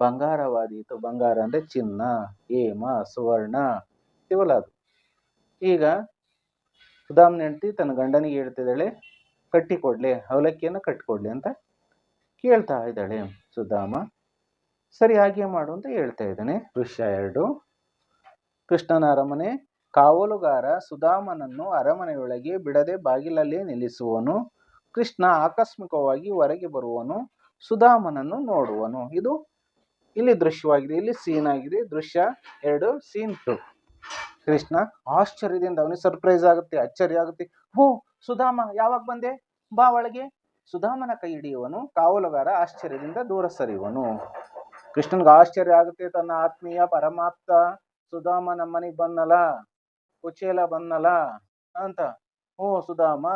ಬಂಗಾರವಾದೀತು. ಬಂಗಾರ ಅಂದ್ರೆ ಚಿನ್ನ, ಹೇಮ, ಸುವರ್ಣ ಇವಲ್ಲ ಅದು. ಈಗ ಸುಧಾಮನ ಹೆಂಡತಿ ತನ್ನ ಗಂಡನಿಗೆ ಹೇಳ್ತಿದ್ದಾಳೆ, ಕಟ್ಟಿಕೊಡ್ಲೆ, ಅವಲಕ್ಕಿಯನ್ನು ಕಟ್ಟಿಕೊಡ್ಲಿ ಅಂತ ಕೇಳ್ತಾ ಇದ್ದಾಳೆ. ಸುಧಾಮ ಸರಿ ಹಾಗೆ ಮಾಡು ಅಂತ ಹೇಳ್ತಾ ಇದ್ದಾನೆ. ದೃಶ್ಯ 2. ಕೃಷ್ಣನ ಅರಮನೆ. ಕಾವಲುಗಾರ ಸುಧಾಮನನ್ನು ಅರಮನೆಯೊಳಗೆ ಬಿಡದೆ ಬಾಗಿಲಲ್ಲಿ ನಿಲ್ಲಿಸುವನು. ಕೃಷ್ಣ ಆಕಸ್ಮಿಕವಾಗಿ ಹೊರಗೆ ಬರುವನು, ಸುಧಾಮನನ್ನು ನೋಡುವನು. ಇದು ಇಲ್ಲಿ ದೃಶ್ಯವಾಗಿದೆ, ಇಲ್ಲಿ ಸೀನ್ ಆಗಿದೆ. ದೃಶ್ಯ 2 ಸೀನ್ 2. ಕೃಷ್ಣ ಆಶ್ಚರ್ಯದಿಂದ ಅವನಿಗೆ ಸರ್ಪ್ರೈಸ್ ಆಗುತ್ತೆ, ಅಚ್ಚರಿ ಆಗುತ್ತೆ. ಓ ಸುಧಾಮ, ಯಾವಾಗ ಬಂದೆ, ಬಾ ಒಳಗೆ. ಸುಧಾಮನ ಕೈ ಹಿಡಿಯುವನು, ಕಾವಲುಗಾರ ಆಶ್ಚರ್ಯದಿಂದ ದೂರ ಸರಿಯುವನು. ಕೃಷ್ಣನ್ಗೆ ಆಶ್ಚರ್ಯ ಆಗುತ್ತೆ, ತನ್ನ ಆತ್ಮೀಯ ಪರಮಾಪ್ತ ಸುಧಾಮ ನಮ್ಮನೆಗೆ ಬಂದಲ್ಲ, ಕುಚೇಲ ಬಂದಲ್ಲ ಅಂತ. ಓ ಸುಧಾಮ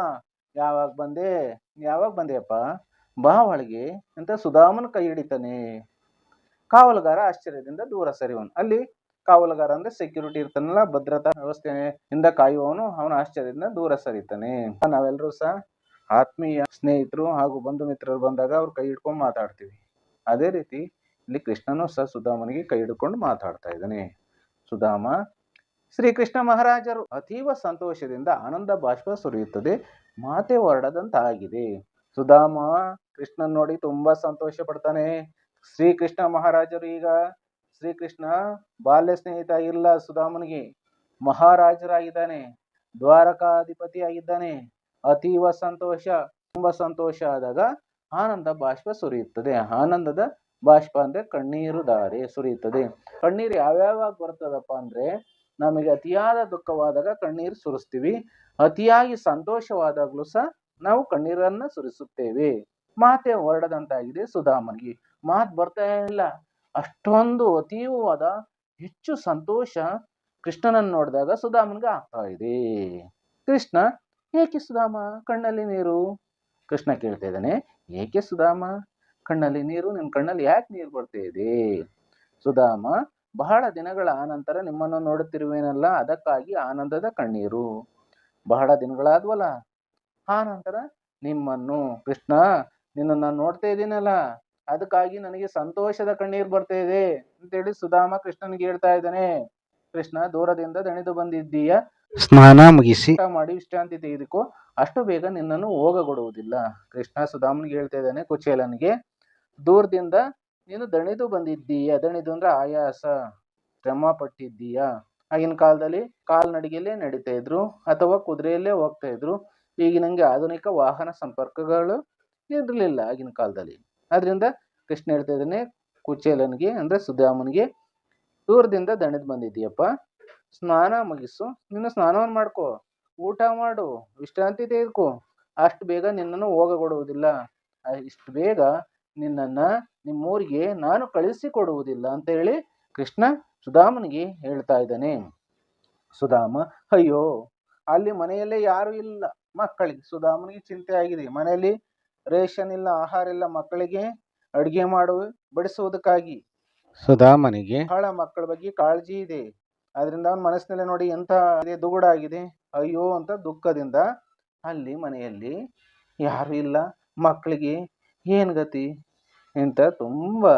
ಯಾವಾಗ ಬಂದೆ, ಯಾವಾಗ ಬಂದೆಯಪ್ಪ, ಬಾ ಒಳಗೆ ಅಂತ ಸುಧಾಮನ ಕೈ ಹಿಡಿತಾನೆ. ಕಾವಲುಗಾರ ಆಶ್ಚರ್ಯದಿಂದ ದೂರ ಸರಿಯುವನು. ಅಲ್ಲಿ ಕಾವಲುಗಾರ ಅಂದ್ರೆ ಸೆಕ್ಯೂರಿಟಿ ಇರ್ತಾನಲ್ಲ, ಭದ್ರತಾ ವ್ಯವಸ್ಥೆಯಿಂದ ಕಾಯುವವನು, ಅವನ ಆಶ್ಚರ್ಯದಿಂದ ದೂರ ಸರಿತಾನೆ. ನಾವೆಲ್ಲರೂ ಸಹ ಆತ್ಮೀಯ ಸ್ನೇಹಿತರು ಹಾಗೂ ಬಂಧು ಮಿತ್ರರು ಬಂದಾಗ ಅವ್ರ ಕೈ ಹಿಡ್ಕೊಂಡು ಮಾತಾಡ್ತೀವಿ. ಅದೇ ರೀತಿ ಇಲ್ಲಿ ಕೃಷ್ಣನು ಸಹ ಸುಧಾಮನಿಗೆ ಕೈ ಹಿಡ್ಕೊಂಡು ಮಾತಾಡ್ತಾ ಇದ್ದಾನೆ. ಸುಧಾಮ, ಶ್ರೀಕೃಷ್ಣ ಮಹಾರಾಜರು ಅತೀವ ಸಂತೋಷದಿಂದ ಆನಂದ ಬಾಷ್ಪ ಸುರಿಯುತ್ತದೆ, ಮಾತೆ ಹೊರಡದಂತಾಗಿದೆ. ಸುಧಾಮ ಕೃಷ್ಣನ್ ನೋಡಿ ತುಂಬಾ ಸಂತೋಷ ಪಡ್ತಾನೆ. ಶ್ರೀಕೃಷ್ಣ ಮಹಾರಾಜರು ಈಗ ಶ್ರೀಕೃಷ್ಣ ಬಾಲ್ಯ ಸ್ನೇಹಿತ ಇಲ್ಲ, ಸುಧಾಮನಿಗೆ ಮಹಾರಾಜರಾಗಿದ್ದಾನೆ, ದ್ವಾರಕಾಧಿಪತಿ ಆಗಿದ್ದಾನೆ. ಅತೀವ ಸಂತೋಷ, ತುಂಬಾ ಸಂತೋಷ ಆದಾಗ ಆನಂದ ಬಾಷ್ಪ ಸುರಿಯುತ್ತದೆ. ಆನಂದದ ಬಾಷ್ಪ ಅಂದ್ರೆ ಕಣ್ಣೀರು ಧಾರೆ ಸುರಿಯುತ್ತದೆ. ಕಣ್ಣೀರು ಯಾವ್ಯಾವಾಗ ಬರ್ತದಪ್ಪ ಅಂದ್ರೆ, ನಮಗೆ ಅತಿಯಾದ ದುಃಖವಾದಾಗ ಕಣ್ಣೀರು ಸುರಿಸ್ತೀವಿ, ಅತಿಯಾಗಿ ಸಂತೋಷವಾದಾಗ್ಲೂ ಸಹ ನಾವು ಕಣ್ಣೀರನ್ನ ಸುರಿಸುತ್ತೇವೆ. ಮಾತೆ ಹೊರಡದಂತಾಗಿದೆ ಸುಧಾಮನಿಗೆ, ಮಾತು ಬರ್ತಾ ಇಲ್ಲ. ಅಷ್ಟೊಂದು ಅತೀವವಾದ ಹೆಚ್ಚು ಸಂತೋಷ ಕೃಷ್ಣನನ್ನು ನೋಡಿದಾಗ ಸುಧಾಮನ್ಗೆ ಆಗ್ತಾ ಇದೆ. ಕೃಷ್ಣ, ಏಕೆ ಸುಧಾಮ ಕಣ್ಣಲ್ಲಿ ನೀರು? ಕೃಷ್ಣ ಕೇಳ್ತಾ ಇದ್ದಾನೆ, ಏಕೆ ಸುಧಾಮ ಕಣ್ಣಲ್ಲಿ ನೀರು, ನಿನ್ ಕಣ್ಣಲ್ಲಿ ಯಾಕೆ ನೀರು ಬರ್ತಾ ಇದೆ? ಸುಧಾಮ, ಬಹಳ ದಿನಗಳ ಆನಂತರ ನಿಮ್ಮನ್ನು ನೋಡುತ್ತಿರುವೇನಲ್ಲ, ಅದಕ್ಕಾಗಿ ಆನಂದದ ಕಣ್ಣೀರು. ಬಹಳ ದಿನಗಳಾದ್ವಲ್ಲ, ಆ ನಂತರ ನಿಮ್ಮನ್ನು ಕೃಷ್ಣ ನಿನ್ನನ್ನು ನೋಡ್ತಾ ಇದ್ದೀನಲ್ಲ, ಅದಕ್ಕಾಗಿ ನನಗೆ ಸಂತೋಷದ ಕಣ್ಣೀರು ಬರ್ತಾ ಇದೆ ಅಂತೇಳಿ ಸುಧಾಮ ಕೃಷ್ಣನಿಗೆ ಹೇಳ್ತಾ ಇದ್ದಾನೆ. ಕೃಷ್ಣ, ದೂರದಿಂದ ದಣಿದು ಬಂದಿದ್ದೀಯ, ಸ್ನಾನ ಮುಗಿಸಿ ಮಾಡಿ ವಿಶ್ರಾಂತಿ ತೆಗೆದುಕೋ, ಅಷ್ಟು ಬೇಗ ನಿನ್ನನ್ನು ಹೋಗಗೊಡುವುದಿಲ್ಲ. ಕೃಷ್ಣ ಸುಧಾಮನಿಗೆ ಹೇಳ್ತಾ ಇದ್ದಾನೆ, ಕುಚೇಲನಿಗೆ, ದೂರದಿಂದ ನೀನು ದಣಿದು ಬಂದಿದ್ದೀಯ. ದಣಿದು ಅಂದ್ರೆ ಆಯಾಸ, ಶ್ರಮ ಪಟ್ಟಿದ್ದೀಯ. ಆಗಿನ ಕಾಲದಲ್ಲಿ ಕಾಲ್ನಡಿಗೆಯಲ್ಲೇ ನಡೀತಾ ಇದ್ರು ಅಥವಾ ಕುದುರೆಯಲ್ಲೇ ಹೋಗ್ತಾ ಇದ್ರು. ಈಗಿನಂಗೆ ಆಧುನಿಕ ವಾಹನ ಸಂಪರ್ಕಗಳು ಇರಲಿಲ್ಲ ಆಗಿನ ಕಾಲದಲ್ಲಿ. ಆದ್ರಿಂದ ಕೃಷ್ಣ ಹೇಳ್ತಾ ಇದ್ದಾನೆ ಕುಚೇಲನಿಗೆ ಅಂದ್ರೆ ಸುಧಾಮನಿಗೆ, ದೂರದಿಂದ ದಣಿದು ಬಂದಿದ್ದೀಯಪ್ಪ, ಸ್ನಾನ ಮುಗಿಸು, ನೀನು ಸ್ನಾನವನ್ನು ಮಾಡ್ಕೋ, ಊಟ ಮಾಡು, ವಿಶ್ರಾಂತಿ ತೆಗೆದುಕೋ, ಅಷ್ಟು ಬೇಗ ನಿನ್ನನ್ನು ಹೋಗಗೊಡುವುದಿಲ್ಲ, ಇಷ್ಟು ಬೇಗ ನಿನ್ನನ್ನ ನಿಮ್ಮೂರಿಗೆ ನಾನು ಕಳಿಸಿಕೊಡುವುದಿಲ್ಲ ಅಂತ ಹೇಳಿ ಕೃಷ್ಣ ಸುಧಾಮನಿಗೆ ಹೇಳ್ತಾ ಇದ್ದಾನೆ. ಸುಧಾಮ, ಅಯ್ಯೋ ಅಲ್ಲಿ ಮನೆಯಲ್ಲೇ ಯಾರು ಇಲ್ಲ ಮಕ್ಕಳಿಗೆ. ಸುಧಾಮನಿಗೆ ಚಿಂತೆ ಆಗಿದೆ, ಮನೆಯಲ್ಲಿ ರೇಷನ್ ಇಲ್ಲ, ಆಹಾರ ಇಲ್ಲ, ಮಕ್ಕಳಿಗೆ ಅಡುಗೆ ಬಡಿಸುವುದಕ್ಕಾಗಿ. ಸುಧಾಮನಿಗೆ ಬಹಳ ಮಕ್ಕಳ ಬಗ್ಗೆ ಕಾಳಜಿ ಇದೆ. ಅದರಿಂದ ಅವನ ಮನಸ್ಸಿನಲ್ಲಿ ನೋಡಿ ಎಂತ ದುಗುಡಾಗಿದೆ, ಅಯ್ಯೋ ಅಂತ ದುಃಖದಿಂದ ಅಲ್ಲಿ ಮನೆಯಲ್ಲಿ ಯಾರು ಇಲ್ಲ, ಮಕ್ಕಳಿಗೆ ಏನ್ ಗತಿ ಅಂತ ತುಂಬಾ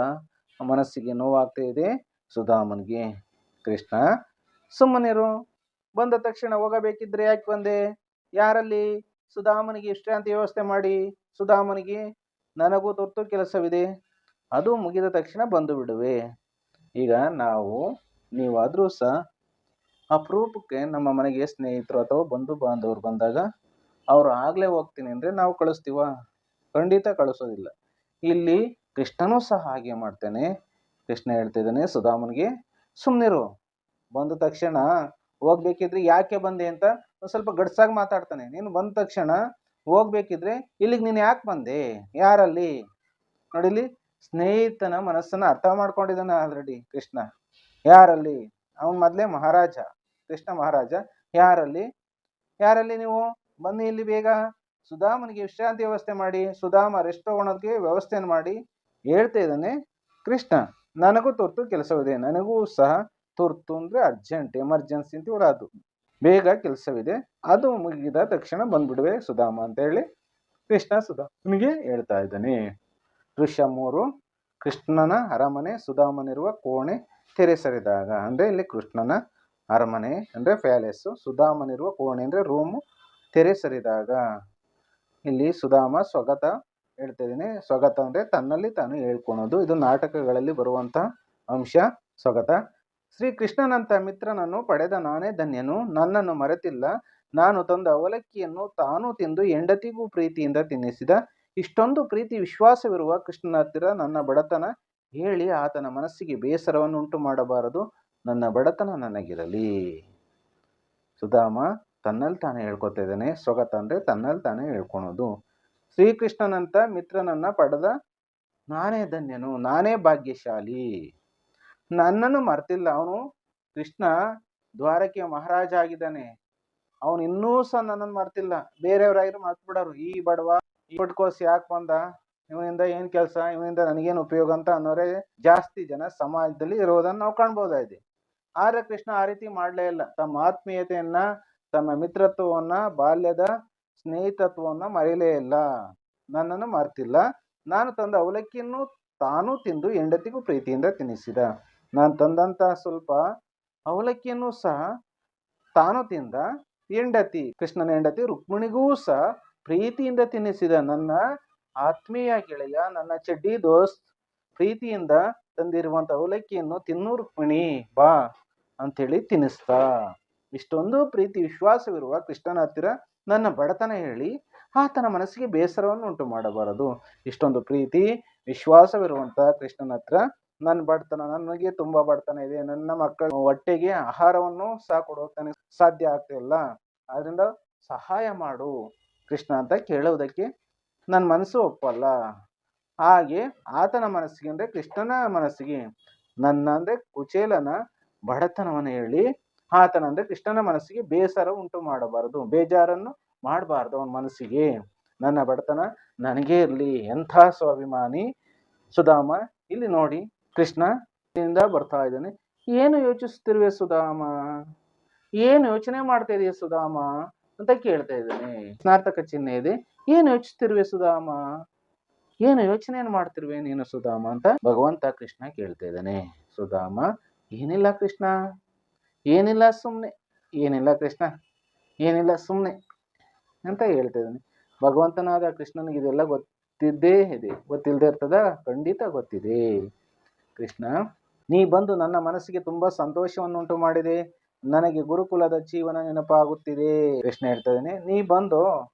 ಮನಸ್ಸಿಗೆ ನೋವಾಗ್ತಾ ಇದೆ ಸುಧಾಮನಿಗೆ. ಕೃಷ್ಣ, ಸುಮ್ಮನಿರು, ಬಂದ ತಕ್ಷಣ ಹೋಗಬೇಕಿದ್ರೆ ಯಾಕೆ ಬಂದೆ? ಯಾರಲ್ಲಿ? ಸುಧಾಮನಿಗೆ ವಿಶ್ರಾಂತಿ ವ್ಯವಸ್ಥೆ ಮಾಡಿ. ಸುಧಾಮನಿಗೆ ನನಗೂ ತುರ್ತು ಕೆಲಸವಿದೆ, ಅದು ಮುಗಿದ ತಕ್ಷಣ ಬಂದು ಬಿಡುವೆ. ಈಗ ನೀವಾದ್ರೂ ಸಹ ಅಪರೂಪಕ್ಕೆ ನಮ್ಮ ಮನೆಗೆ ಸ್ನೇಹಿತರು ಅಥವಾ ಬಂಧು ಬಾಂಧವರು ಬಂದಾಗ ಅವ್ರು ಆಗ್ಲೇ ಹೋಗ್ತೀನಿ ಅಂದ್ರೆ ನಾವು ಕಳಿಸ್ತೀವ? ಖಂಡಿತ ಕಳಿಸೋದಿಲ್ಲ. ಇಲ್ಲಿ ಕೃಷ್ಣನೂ ಸಹ ಹಾಗೆ ಮಾಡ್ತಾನೆ. ಕೃಷ್ಣ ಹೇಳ್ತಿದ್ದಾನೆ ಸುಧಾಮನಿಗೆ, ಸುಮ್ಮನಿರು, ಬಂದ ತಕ್ಷಣ ಹೋಗ್ಬೇಕಿದ್ರೆ ಯಾಕೆ ಬಂದೆ ಅಂತ ಒಂದು ಸ್ವಲ್ಪ ಗಡ್ಸಾಗಿ ಮಾತಾಡ್ತಾನೆ. ನೀನು ಬಂದ ತಕ್ಷಣ ಹೋಗ್ಬೇಕಿದ್ರೆ ಇಲ್ಲಿಗೆ ನೀನು ಯಾಕೆ ಬಂದೆ? ಯಾರಲ್ಲಿ? ನೋಡಿಲಿ, ಸ್ನೇಹಿತನ ಮನಸ್ಸನ್ನ ಅರ್ಥ ಮಾಡ್ಕೊಂಡಿದ್ದಾನೆ ಆಲ್ರೆಡಿ ಕೃಷ್ಣ. ಯಾರಲ್ಲಿ? ಅವನ್ ಮೊದಲೇ ಮಹಾರಾಜ, ಕೃಷ್ಣ ಮಹಾರಾಜ. ಯಾರಲ್ಲಿ ನೀವು ಬನ್ನಿ ಇಲ್ಲಿ ಬೇಗ. ಸುಧಾಮನಿಗೆ ವಿಶ್ರಾಂತಿ ವ್ಯವಸ್ಥೆ ಮಾಡಿ, ಸುಧಾಮ ರೆಸ್ಟ್ ತಗೊಳೋದಕ್ಕೆ ವ್ಯವಸ್ಥೆಯನ್ನು ಮಾಡಿ ಹೇಳ್ತಾ ಇದ್ದಾನೆ ಕೃಷ್ಣ. ನನಗೂ ತುರ್ತು ಕೆಲಸವಿದೆ, ನನಗೂ ಸಹ ತುರ್ತು ಅಂದ್ರೆ ಅರ್ಜೆಂಟ್, ಎಮರ್ಜೆನ್ಸಿ ಅಂತೀವಲ್ಲ ಅದು, ಬೇಗ ಕೆಲಸವಿದೆ, ಅದು ಮುಗಿದ ತಕ್ಷಣ ಬಂದ್ಬಿಡುವೆ ಸುಧಾಮ ಅಂತ ಹೇಳಿ ಕೃಷ್ಣ ಸುಧಾಮನಿಗೆ ಹೇಳ್ತಾ ಇದ್ದಾನೆ. ದೃಶ್ಯ 3, ಕೃಷ್ಣನ ಅರಮನೆ, ಸುಧಾಮನಿರುವ ಕೋಣೆ ತೆರೆಸರಿದಾಗ. ಅಂದ್ರೆ ಇಲ್ಲಿ ಕೃಷ್ಣನ ಅರಮನೆ ಅಂದ್ರೆ ಪ್ಯಾಲೇಸ್, ಸುಧಾಮನಿರುವ ಕೋಣೆ ಅಂದ್ರೆ ರೂಮು ತೆರೆಸರಿದಾಗ. ಇಲ್ಲಿ ಸುಧಾಮ ಸ್ವಗತ ಹೇಳ್ತಾ ಇದ್ದೀನಿ. ಸ್ವಗತ ಅಂದ್ರೆ ತನ್ನಲ್ಲಿ ತಾನು ಹೇಳ್ಕೊಳೋದು. ಇದು ನಾಟಕಗಳಲ್ಲಿ ಬರುವಂತ ಅಂಶ ಸ್ವಗತ. ಶ್ರೀ ಕೃಷ್ಣನಂತ ಮಿತ್ರನನ್ನು ಪಡೆದ ನಾನೇ ಧನ್ಯನು, ನನ್ನನ್ನು ಮರೆತಿಲ್ಲ. ನಾನು ತಂದ ಅವಲಕ್ಕಿಯನ್ನು ತಾನು ತಿಂದು ಹೆಂಡತಿಗೂ ಪ್ರೀತಿಯಿಂದ ತಿನ್ನಿಸಿದ. ಇಷ್ಟೊಂದು ಪ್ರೀತಿ ವಿಶ್ವಾಸವಿರುವ ಕೃಷ್ಣನ ಹತ್ತಿರ ನನ್ನ ಬಡತನ ಹೇಳಿ ಆತನ ಮನಸ್ಸಿಗೆ ಬೇಸರವನ್ನು ಉಂಟು ಮಾಡಬಾರದು. ನನ್ನ ಬಡತನ ನನಗಿರಲಿ. ಸುಧಾಮ ತನ್ನಲ್ಲಿ ತಾನೇ ಹೇಳ್ಕೊತಾ ಇದ್ದಾನೆ. ಸ್ವಗತ ಅಂದರೆ ತನ್ನಲ್ಲಿ ತಾನೇ ಹೇಳ್ಕೊಳೋದು. ಶ್ರೀಕೃಷ್ಣನಂತ ಮಿತ್ರನನ್ನ ಪಡೆದ ನಾನೇ ಧನ್ಯನು, ನಾನೇ ಭಾಗ್ಯಶಾಲಿ. ನನ್ನನ್ನು ಮರ್ತಿಲ್ಲ ಅವನು. ಕೃಷ್ಣ ದ್ವಾರಕೆಯ ಮಹಾರಾಜ ಆಗಿದ್ದಾನೆ. ಅವನು ಇನ್ನೂ ಸಹ ನನ್ನನ್ನು ಮರ್ತಿಲ್ಲ. ಬೇರೆಯವರಾಗಿರು ಮರ್ತು ಬಿಡೋರು. ಈ ಬಡವ ಈ ಪಟ್ಕೋಸ್ ಯಾಕೆ ಬಂದ, ಇವನಿಂದ ಏನ್ ಕೆಲಸ, ಇವನಿಂದ ನನಗೇನು ಉಪಯೋಗ ಅಂತ ಅನ್ನೋರೇ ಜಾಸ್ತಿ ಜನ ಸಮಾಜದಲ್ಲಿ ಇರೋದನ್ನ ನಾವು ಕಾಣ್ಬೋದಾಗಿದೆ. ಆದ್ರೆ ಕೃಷ್ಣ ಆ ರೀತಿ ಮಾಡಲೇ ಇಲ್ಲ. ತಮ್ಮ ಆತ್ಮೀಯತೆಯನ್ನ, ತಮ್ಮ ಮಿತ್ರತ್ವವನ್ನ, ಬಾಲ್ಯದ ಸ್ನೇಹಿತತ್ವವನ್ನ ಮರೆಯಲೇ ಇಲ್ಲ. ನನ್ನನ್ನು ಮರ್ತಿಲ್ಲ. ನಾನು ತಂದ ಅವಲಕ್ಕಿಯನ್ನು ತಾನು ತಿಂದು ಹೆಂಡತಿಗೂ ಪ್ರೀತಿಯಿಂದ ತಿನ್ನಿಸಿದ. ನಾನು ತಂದಂತಹ ಸ್ವಲ್ಪ ಅವಲಕ್ಕಿಯನ್ನು ಸಹ ತಾನು ತಿಂದ ಹೆಂಡತಿ, ಕೃಷ್ಣನ ಹೆಂಡತಿ ರುಕ್ಮಿಣಿಗೂ ಸಹ ಪ್ರೀತಿಯಿಂದ ತಿನ್ನಿಸಿದ. ನನ್ನ ಆತ್ಮೀಯ ಗೆಳೆಯ, ನನ್ನ ಚಡ್ಡಿ ದೋಸ್ತ್ ಪ್ರೀತಿಯಿಂದ ತಂದಿರುವಂತ ಅವಲಕ್ಕಿಯನ್ನು ತಿನ್ನು ರುಕ್ಮಿಣಿ ಬಾ ಅಂತೇಳಿ ತಿನ್ನಿಸ್ತಾ. ಇಷ್ಟೊಂದು ಪ್ರೀತಿ ವಿಶ್ವಾಸವಿರುವ ಕೃಷ್ಣನ ಹತ್ತಿರ ನನ್ನ ಬಡತನ ಹೇಳಿ ಆತನ ಮನಸ್ಸಿಗೆ ಬೇಸರವನ್ನು ಉಂಟು ಮಾಡಬಾರದು. ಇಷ್ಟೊಂದು ಪ್ರೀತಿ ವಿಶ್ವಾಸವಿರುವಂತ ಕೃಷ್ಣನ ಹತ್ರ ನನ್ನ ಬಡತನ, ನನಗೆ ತುಂಬಾ ಬಡತನ ಇದೆ, ನನ್ನ ಮಕ್ಕಳ ಹೊಟ್ಟೆಗೆ ಆಹಾರವನ್ನು ಸಹ ಕೊಡೋಕೆ ಸಾಧ್ಯ ಆಗ್ತಿಲ್ಲ, ಆದ್ರಿಂದ ಸಹಾಯ ಮಾಡು ಕೃಷ್ಣ ಅಂತ ಕೇಳೋದಕ್ಕೆ ನನ್ನ ಮನಸ್ಸು ಒಪ್ಪಲ್ಲ. ಹಾಗೆ ಆತನ ಮನಸ್ಸಿಗೆ ಅಂದ್ರೆ ಕೃಷ್ಣನ ಮನಸ್ಸಿಗೆ ನನ್ನ ಅಂದ್ರೆ ಕುಚೇಲನ ಬಡತನವನ್ನು ಹೇಳಿ ಆತನ ಅಂದ್ರೆ ಕೃಷ್ಣನ ಮನಸ್ಸಿಗೆ ಬೇಸರ ಉಂಟು ಮಾಡಬಾರದು, ಬೇಜಾರನ್ನು ಮಾಡಬಾರ್ದು ಅವನ ಮನಸ್ಸಿಗೆ. ನನ್ನ ಬಡತನ ನನಗೇ ಇರಲಿ. ಎಂಥ ಸ್ವಾಭಿಮಾನಿ ಸುಧಾಮ. ಇಲ್ಲಿ ನೋಡಿ ಕೃಷ್ಣ ಬರ್ತಾ ಇದ್ದಾನೆ. ಏನು ಯೋಚಿಸ್ತಿರುವೆ ಸುಧಾಮ, ಏನು ಯೋಚನೆ ಮಾಡ್ತಾ ಇದೆಯಾ ಸುಧಾಮ ಅಂತ ಕೇಳ್ತಾ ಇದ್ದಾನೆ. ಸ್ನಾರ್ಥಕ ಚಿಹ್ನೆ ಇದೆ. ಏನು ಯೋಚಿಸ್ತಿರುವೆ ಸುಧಾಮ, ಏನು ಯೋಚನೆಯನ್ನು ಮಾಡ್ತಿರುವೆ ನೀನು ಸುಧಾಮ ಅಂತ ಭಗವಂತ ಕೃಷ್ಣ ಕೇಳ್ತಾ ಇದ್ದಾನೆ. ಸುಧಾಮ ಏನಿಲ್ಲ ಕೃಷ್ಣ, ಏನಿಲ್ಲ ಸುಮ್ನೆ, ಏನಿಲ್ಲ ಕೃಷ್ಣ, ಏನಿಲ್ಲ ಸುಮ್ನೆ ಅಂತ ಹೇಳ್ತಾ ಇದ್ದಾನೆ. ಭಗವಂತನಾದ ಕೃಷ್ಣನಿಗೆ ಇದೆಲ್ಲ ಗೊತ್ತಿದ್ದೇ ಇದೆ. ಗೊತ್ತಿಲ್ಲದೆ ಇರ್ತದ? ಖಂಡಿತ ಗೊತ್ತಿದೆ. ಕೃಷ್ಣ ನೀ ಬಂದು ನನ್ನ ಮನಸ್ಸಿಗೆ ತುಂಬಾ ಸಂತೋಷವನ್ನು ಉಂಟು ಮಾಡಿದೆ. ನನಗೆ ಗುರುಕುಲದ ಜೀವನ ನೆನಪಾಗುತ್ತಿದೆ. ಕೃಷ್ಣ ಹೇಳ್ತಾ ಇದ್ದಾನೆ, ನೀ ಬಂದು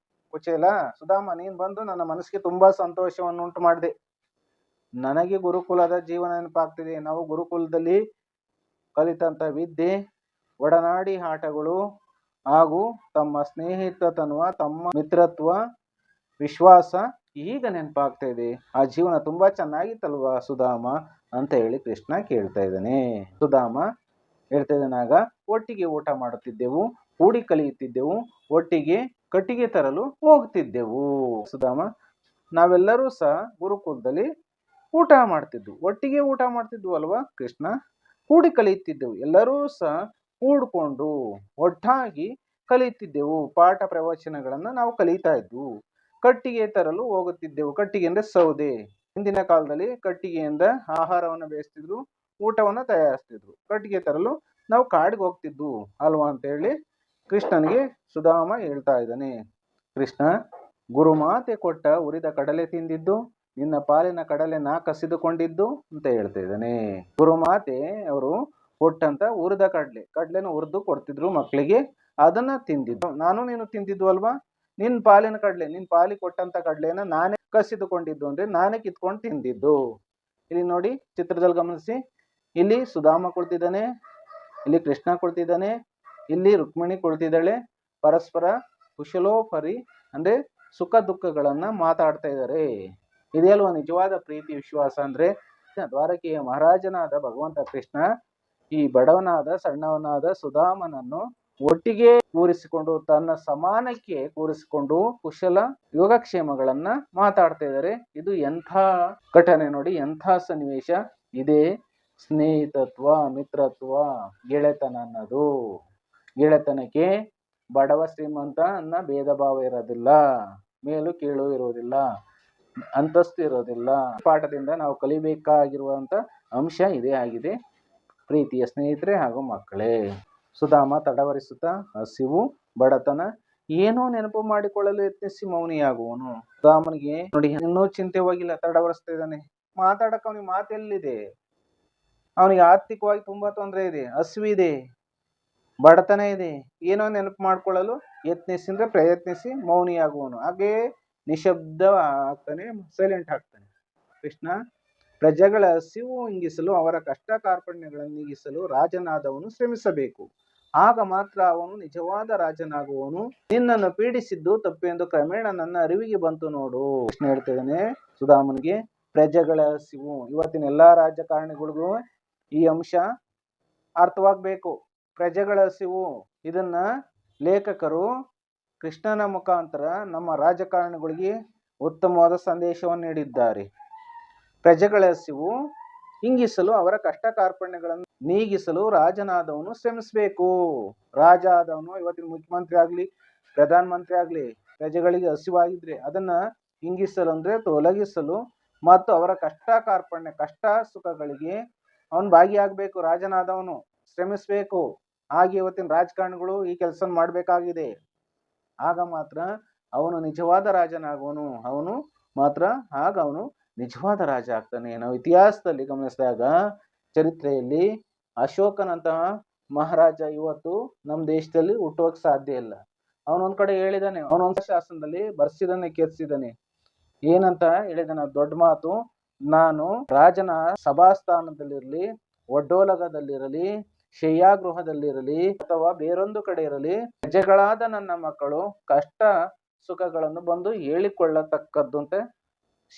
ಕುಚೇಲ ಸುಧಾಮ, ನೀನ್ ಬಂದು ನನ್ನ ಮನಸ್ಸಿಗೆ ತುಂಬಾ ಸಂತೋಷವನ್ನು ಉಂಟು ಮಾಡಿದೆ. ನನಗೆ ಗುರುಕುಲದ ಜೀವನ ನೆನಪಾಗ್ತಿದೆ. ನಾವು ಗುರುಕುಲದಲ್ಲಿ ಕಲಿತಂತ ವಿದ್ಯೆ, ಒಡನಾಡಿ ಆಟಗಳು ಹಾಗೂ ತಮ್ಮ ಸ್ನೇಹಿತತನ, ತಮ್ಮ ಮಿತ್ರತ್ವ, ವಿಶ್ವಾಸ ಈಗ ನೆನಪಾಗ್ತಾ ಇದೆ. ಆ ಜೀವನ ತುಂಬಾ ಚೆನ್ನಾಗಿತ್ತಲ್ವಾ ಸುಧಾಮ ಅಂತ ಹೇಳಿ ಕೃಷ್ಣ ಕೇಳ್ತಾ ಇದ್ದಾನೆ. ಸುಧಾಮ ಹೇಳ್ತಾ ಇದ್ದಾನಾಗ ಒಟ್ಟಿಗೆ ಊಟ ಮಾಡುತ್ತಿದ್ದೆವು, ಕೂಡಿ ಕಲಿಯುತ್ತಿದ್ದೆವು, ಒಟ್ಟಿಗೆ ಕಟ್ಟಿಗೆ ತರಲು ಹೋಗ್ತಿದ್ದೆವು. ಸುಧಾಮ ನಾವೆಲ್ಲರೂ ಸಹ ಗುರುಕುಲದಲ್ಲಿ ಊಟ ಮಾಡ್ತಿದ್ವು, ಒಟ್ಟಿಗೆ ಊಟ ಮಾಡ್ತಿದ್ವು ಅಲ್ವಾ ಕೃಷ್ಣ. ಕೂಡಿ ಕಲಿಯುತ್ತಿದ್ದೆವು, ಎಲ್ಲರೂ ಸಹ ಕೂಡ್ಕೊಂಡು ಒಟ್ಟಾಗಿ ಕಲಿಯುತ್ತಿದ್ದೆವು. ಪಾಠ ಪ್ರವಚನಗಳನ್ನ ನಾವು ಕಲಿತಾ ಇದ್ವು. ಕಟ್ಟಿಗೆ ತರಲು ಹೋಗುತ್ತಿದ್ದೆವು. ಕಟ್ಟಿಗೆ ಅಂದ್ರೆ ಸೌದೆ. ಹಿಂದಿನ ಕಾಲದಲ್ಲಿ ಕಟ್ಟಿಗೆಯಿಂದ ಆಹಾರವನ್ನು ಬೇಯಿಸ್ತಿದ್ರು, ಊಟವನ್ನು ತಯಾರಿಸ್ತಿದ್ರು. ಕಟ್ಟಿಗೆ ತರಲು ನಾವು ಕಾಡಿಗೆ ಹೋಗ್ತಿದ್ವು ಅಲ್ವಾ ಅಂತ ಹೇಳಿ ಕೃಷ್ಣನಿಗೆ ಸುಧಾಮ ಹೇಳ್ತಾ ಇದ್ದಾನೆ. ಕೃಷ್ಣ ಗುರುಮಾತೆ ಕೊಟ್ಟ ಉರಿದ ಕಡಲೆ ತಿಂದಿದ್ದು, ನಿನ್ನ ಪಾಲಿನ ಕಡಲೆ ನಾ ಕಸಿದುಕೊಂಡಿದ್ದು ಅಂತ ಹೇಳ್ತಾ ಇದ್ದಾನೆ. ಗುರುಮಾತೆ ಅವರು ಕೊಟ್ಟಂತ ಉರಿದ ಕಡಲೆನ ಹುರಿದು ಕೊಡ್ತಿದ್ರು ಮಕ್ಕಳಿಗೆ, ಅದನ್ನ ತಿಂದಿದ್ದು ನಾನು ನೀನು ತಿಂದಿದ್ದು ಅಲ್ವಾ. ನಿನ್ ಪಾಲಿನ ಕಡಲೆ, ನಿನ್ ಪಾಲಿ ಕೊಟ್ಟಂತ ಕಡಲೆನ ನಾನೇ ಕಸಿದುಕೊಂಡಿದ್ದು ಅಂದ್ರೆ ನಾನೇ ಕಿತ್ಕೊಂಡು ತಿಂದಿದ್ದು. ಇಲ್ಲಿ ನೋಡಿ ಚಿತ್ರದಲ್ಲಿ ಗಮನಿಸಿ, ಇಲ್ಲಿ ಸುಧಾಮ ಕುಳಿತಿದ್ದಾನೆ, ಇಲ್ಲಿ ಕೃಷ್ಣ ಕುಳಿತಿದ್ದಾನೆ, ಇಲ್ಲಿ ರುಕ್ಮಿಣಿ ಕುಳಿತಿದ್ದಾಳೆ. ಪರಸ್ಪರ ಕುಶಲೋಪರಿ ಅಂದ್ರೆ ಸುಖ ದುಃಖಗಳನ್ನ ಮಾತಾಡ್ತಾ ಇದ್ದಾರೆ. ಇದೇ ಅಲ್ವಾ ನಿಜವಾದ ಪ್ರೀತಿ ವಿಶ್ವಾಸ ಅಂದ್ರೆ. ದ್ವಾರಕೆಯ ಮಹಾರಾಜನಾದ ಭಗವಂತ ಕೃಷ್ಣ ಈ ಬಡವನಾದ ಸಣ್ಣವನಾದ ಸುಧಾಮನನ್ನು ಒಟ್ಟಿಗೆ ಕೂರಿಸಿಕೊಂಡು, ತನ್ನ ಸಮಾನಕ್ಕೆ ಕೂರಿಸಿಕೊಂಡು ಕುಶಲ ಯೋಗಕ್ಷೇಮಗಳನ್ನ ಮಾತಾಡ್ತಾ ಇದ್ದಾರೆ. ಇದು ಎಂಥ ಘಟನೆ ನೋಡಿ, ಎಂಥ ಸನ್ನಿವೇಶ. ಇದೇ ಸ್ನೇಹಿತತ್ವ, ಮಿತ್ರತ್ವ, ಗೆಳೆತನ ಅನ್ನೋದು. ಗೆಳೆತನಕ್ಕೆ ಬಡವ ಶ್ರೀಮಂತ ಅನ್ನ ಭೇದ ಭಾವ ಇರೋದಿಲ್ಲ, ಮೇಲು ಕೀಳು ಇರೋದಿಲ್ಲ, ಅಂತಸ್ತು ಇರೋದಿಲ್ಲ. ಪಾಠದಿಂದ ನಾವು ಕಲಿಬೇಕಾಗಿರುವಂತ ಅಂಶ ಇದೇ ಆಗಿದೆ. ಪ್ರೀತಿಯ ಸ್ನೇಹಿತರೆ ಹಾಗೂ ಮಕ್ಕಳೇ, ಸುಧಾಮ ತಡವರಿಸುತ್ತಾ ಹಸಿವು, ಬಡತನ ಏನೋ ನೆನಪು ಮಾಡಿಕೊಳ್ಳಲು ಯತ್ನಿಸಿ ಮೌನಿಯಾಗುವನು. ಸುಧಾಮನಿಗೆ ನೋಡಿ ಇನ್ನೂ ಚಿಂತೆ ಹೋಗಿಲ್ಲ, ತಡವರಿಸ್ತಾ ಇದ್ದಾನೆ. ಮಾತಾಡಕ್ಕೆ ಅವನಿಗೆ ಮಾತೆಲ್ಲಿದೆ? ಅವನಿಗೆ ಆರ್ಥಿಕವಾಗಿ ತುಂಬಾ ತೊಂದರೆ ಇದೆ, ಹಸಿವಿದೆ, ಬಡತನ ಇದೆ. ಏನೋ ನೆನಪು ಮಾಡ್ಕೊಳ್ಳಲು ಯತ್ನಿಸಿದ್ರೆ ಪ್ರಯತ್ನಿಸಿ ಮೌನಿಯಾಗುವನು. ಹಾಗೆ ನಿಶಬ್ದ ಆಗ್ತಾನೆ, ಸೈಲೆಂಟ್ ಆಗ್ತಾನೆ. ಕೃಷ್ಣ ಪ್ರಜೆಗಳ ಹಸಿವು ಇಂಗಿಸಲು ಅವರ ಕಷ್ಟ ಕಾರ್ಪಣ್ಯಗಳನ್ನು ನೀಗಿಸಲು ರಾಜನಾದವನು ಶ್ರಮಿಸಬೇಕು. ಆಗ ಮಾತ್ರ ಅವನು ನಿಜವಾದ ರಾಜನಾಗುವನು. ನಿನ್ನನ್ನು ಪೀಡಿಸಿದ್ದು ತಪ್ಪೆಂದು ಕ್ರಮೇಣ ನನ್ನ ಅರಿವಿಗೆ ಬಂತು ನೋಡು. ಕೃಷ್ಣ ಹೇಳ್ತಿದ್ದಾನೆ ಸುಧಾಮನಿಗೆ, ಪ್ರಜೆಗಳ ಹಸಿವು. ಇವತ್ತಿನ ಎಲ್ಲಾ ರಾಜಕಾರಣಿಗಳಿಗೂ ಈ ಅಂಶ ಅರ್ಥವಾಗಬೇಕು. ಪ್ರಜೆಗಳ ಹಸಿವು, ಇದನ್ನ ಲೇಖಕರು ಕೃಷ್ಣನ ಮುಖಾಂತರ ನಮ್ಮ ರಾಜಕಾರಣಿಗಳಿಗೆ ಉತ್ತಮವಾದ ಸಂದೇಶವನ್ನು ನೀಡಿದ್ದಾರೆ. ಪ್ರಜೆಗಳ ಹಸಿವು ಹಿಂಗಿಸಲು ಅವರ ಕಷ್ಟ ಕಾರ್ಪಣ್ಯಗಳನ್ನು ನೀಗಿಸಲು ರಾಜನಾದವನು ಶ್ರಮಿಸಬೇಕು. ರಾಜ ಆದವನು, ಇವತ್ತಿನ ಮುಖ್ಯಮಂತ್ರಿ ಆಗ್ಲಿ ಪ್ರಧಾನ ಮಂತ್ರಿ ಆಗ್ಲಿ, ಪ್ರಜೆಗಳಿಗೆ ಹಸಿವಾಗಿದ್ರೆ ಅದನ್ನ ಹಿಂಗಿಸಲು ಅಂದ್ರೆ ತೊಲಗಿಸಲು ಮತ್ತು ಅವರ ಕಷ್ಟ ಕಾರ್ಪಣ್ಯ ಕಷ್ಟ ಸುಖಗಳಿಗೆ ಅವನು ಭಾಗಿಯಾಗಬೇಕು. ರಾಜನಾದವನು ಶ್ರಮಿಸಬೇಕು. ಹಾಗೆ ಇವತ್ತಿನ ರಾಜಕಾರಣಿಗಳು ಈ ಕೆಲಸ ಮಾಡಬೇಕಾಗಿದೆ. ಆಗ ಮಾತ್ರ ಅವನು ನಿಜವಾದ ರಾಜನಾಗುವನು. ಅವನು ನಿಜವಾದ ರಾಜ ಆಗ್ತಾನೆ. ನಾವು ಇತಿಹಾಸದಲ್ಲಿ ಗಮನಿಸಿದಾಗ ಚರಿತ್ರೆಯಲ್ಲಿ ಅಶೋಕನಂತಹ ಮಹಾರಾಜ ಇವತ್ತು ನಮ್ಮ ದೇಶದಲ್ಲಿ ಹುಟ್ಟುವಕ್ಕೆ ಸಾಧ್ಯ ಇಲ್ಲ. ಅವನೊಂದ್ ಕಡೆ ಹೇಳಿದಾನೆ, ಅವನೊಂದ್ ಶಾಸನದಲ್ಲಿ ಬರ್ಸಿದಾನೆ, ಕೆತ್ತಿಸಿದಾನೆ. ಏನಂತ ಹೇಳಿದಾನೆ? ದೊಡ್ಡ ಮಾತು, ನಾನು ರಾಜನ ಸಭಾಸ್ಥಾನದಲ್ಲಿರಲಿ, ಒಡ್ಡೋಲಗದಲ್ಲಿರಲಿ, ಶಯ್ಯಾಗೃಹದಲ್ಲಿರಲಿ ಅಥವಾ ಬೇರೊಂದು ಕಡೆ ಇರಲಿ, ಪ್ರಜೆಗಳಾದ ನನ್ನ ಮಕ್ಕಳು ಕಷ್ಟ ಸುಖಗಳನ್ನು ಬಂದು ಹೇಳಿಕೊಳ್ಳತಕ್ಕದ್ದು ಅಂತ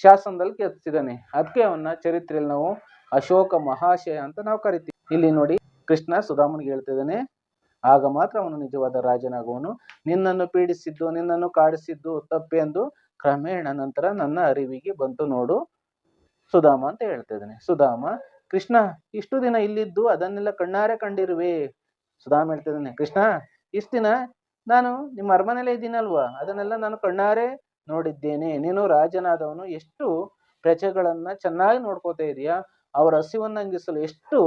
ಶಾಸನದಲ್ಲಿ ಕೆತ್ತಿಸಿದಾನೆ. ಅದಕ್ಕೆ ಅವನ್ನ ಚರಿತ್ರೆಯಲ್ಲಿ ನಾವು ಅಶೋಕ ಮಹಾಶಯ ಅಂತ ನಾವು ಕರಿತೀವಿ. ಇಲ್ಲಿ ನೋಡಿ, ಕೃಷ್ಣ ಸುಧಾಮನಿಗೆ ಹೇಳ್ತಿದ್ದಾನೆ, ಆಗ ಮಾತ್ರ ಅವನು ನಿಜವಾದ ರಾಜನಾಗುವನು. ನಿನ್ನನ್ನು ಪೀಡಿಸಿದ್ದು, ನಿನ್ನನ್ನು ಕಾಡಿಸಿದ್ದು ತಪ್ಪೆಂದು ಕ್ರಮೇಣ ನಂತರ ನನ್ನ ಅರಿವಿಗೆ ಬಂತು ನೋಡು ಸುಧಾಮ ಅಂತ ಹೇಳ್ತಿದ್ದಾನೆ. ಸುಧಾಮ, ಕೃಷ್ಣ ಇಷ್ಟು ದಿನ ಇಲ್ಲಿದ್ದು ಅದನ್ನೆಲ್ಲ ಕಣ್ಣಾರೆ ಕಂಡಿರುವೆ. ಸುಧಾಮ ಹೇಳ್ತಿದ್ದಾನೆ, ಕೃಷ್ಣ ಇಷ್ಟು ದಿನ ನಾನು ನಿಮ್ಮ ಅರಮನೆಯಲ್ಲೇ ಇದ್ದೀನಲ್ವಾ, ಅದನ್ನೆಲ್ಲ ನಾನು ಕಣ್ಣಾರೆ ನೋಡಿದ್ದೇನೆ. ನೀನು ರಾಜನಾದವನು ಎಷ್ಟು ಪ್ರಜೆಗಳನ್ನ ಚೆನ್ನಾಗಿ ನೋಡ್ಕೋತಾ ಇದೀಯಾ, ಅವರ ಹಸಿವನ್ನ ಅಂಗಿಸಲು ಎಷ್ಟು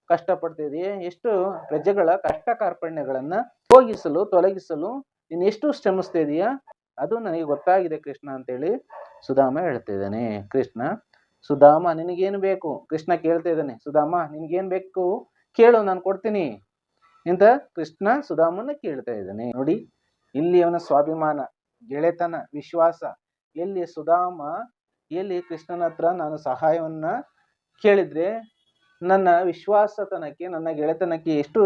ಕಷ್ಟಪಡ್ತಾ ಇದೆಯಾ, ಎಷ್ಟು ಪ್ರಜೆಗಳ ಕಷ್ಟ ಕಾರ್ಪಣ್ಯಗಳನ್ನ ಹೋಗಿಸಲು ತೊಲಗಿಸಲು ನೀನು ಎಷ್ಟು ಶ್ರಮಿಸ್ತಾ ಇದೀಯಾ, ಅದು ನನಗೆ ಗೊತ್ತಾಗಿದೆ ಕೃಷ್ಣ ಅಂತೇಳಿ ಸುಧಾಮ ಹೇಳ್ತಿದ್ದಾನೆ. ಕೃಷ್ಣ, ಸುಧಾಮ ನಿನಗೇನು ಬೇಕು? ಕೃಷ್ಣ ಕೇಳ್ತಾ ಇದ್ದಾನೆ, ಸುಧಾಮ ನಿನ್ಗೇನ್ ಬೇಕು ಕೇಳು, ನಾನು ಕೊಡ್ತೀನಿ ಅಂತ ಕೃಷ್ಣ ಸುಧಾಮನ ಕೇಳ್ತಾ ಇದ್ದಾನೆ. ನೋಡಿ, ಇಲ್ಲಿ ಅವನ ಸ್ವಾಭಿಮಾನ, ಗೆಳೆತನ, ವಿಶ್ವಾಸ. ಎಲ್ಲಿ ಸುಧಾಮ ಎಲ್ಲಿ ಕೃಷ್ಣನ ಹತ್ರ ನಾನು ಸಹಾಯವನ್ನ ಕೇಳಿದ್ರೆ ನನ್ನ ವಿಶ್ವಾಸತನಕ್ಕೆ, ನನ್ನ ಗೆಳೆತನಕ್ಕೆ ಎಷ್ಟು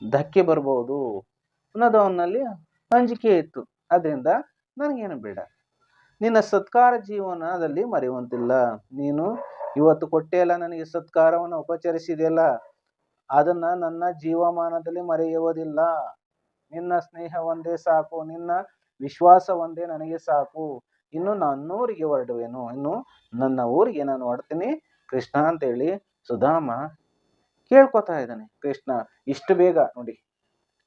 ಧಕ್ಕೆ ಬರ್ಬೋದು ಅನ್ನೋದು ಅವನಲ್ಲಿ ಅಂಜಿಕೆ ಇತ್ತು. ಅದರಿಂದ ನನಗೇನು ಬೇಡ, ನಿನ್ನ ಸತ್ಕಾರ ಜೀವನದಲ್ಲಿ ಮರೆಯುವಂತಿಲ್ಲ. ನೀನು ಇವತ್ತು ಕೊಟ್ಟೆಯಲ್ಲ ನನಗೆ ಸತ್ಕಾರವನ್ನು ಉಪಚರಿಸಿದೆಯಲ್ಲ, ಅದನ್ನ ನನ್ನ ಜೀವಮಾನದಲ್ಲಿ ಮರೆಯುವುದಿಲ್ಲ. ನಿನ್ನ ಸ್ನೇಹ ಒಂದೇ ಸಾಕು, ನಿನ್ನ ವಿಶ್ವಾಸ ಒಂದೇ ನನಗೆ ಸಾಕು. ಇನ್ನು ನನ್ನೂರಿಗೆ ಹೊರಡುವೆನು, ಇನ್ನು ನನ್ನ ಊರಿಗೆ ನಾನು ಹೊರಡ್ತೀನಿ ಕೃಷ್ಣ ಅಂತೇಳಿ ಸುಧಾಮ ಕೇಳ್ಕೊತಾ ಇದ್ದಾನೆ. ಕೃಷ್ಣ ಇಷ್ಟು ಬೇಗ, ನೋಡಿ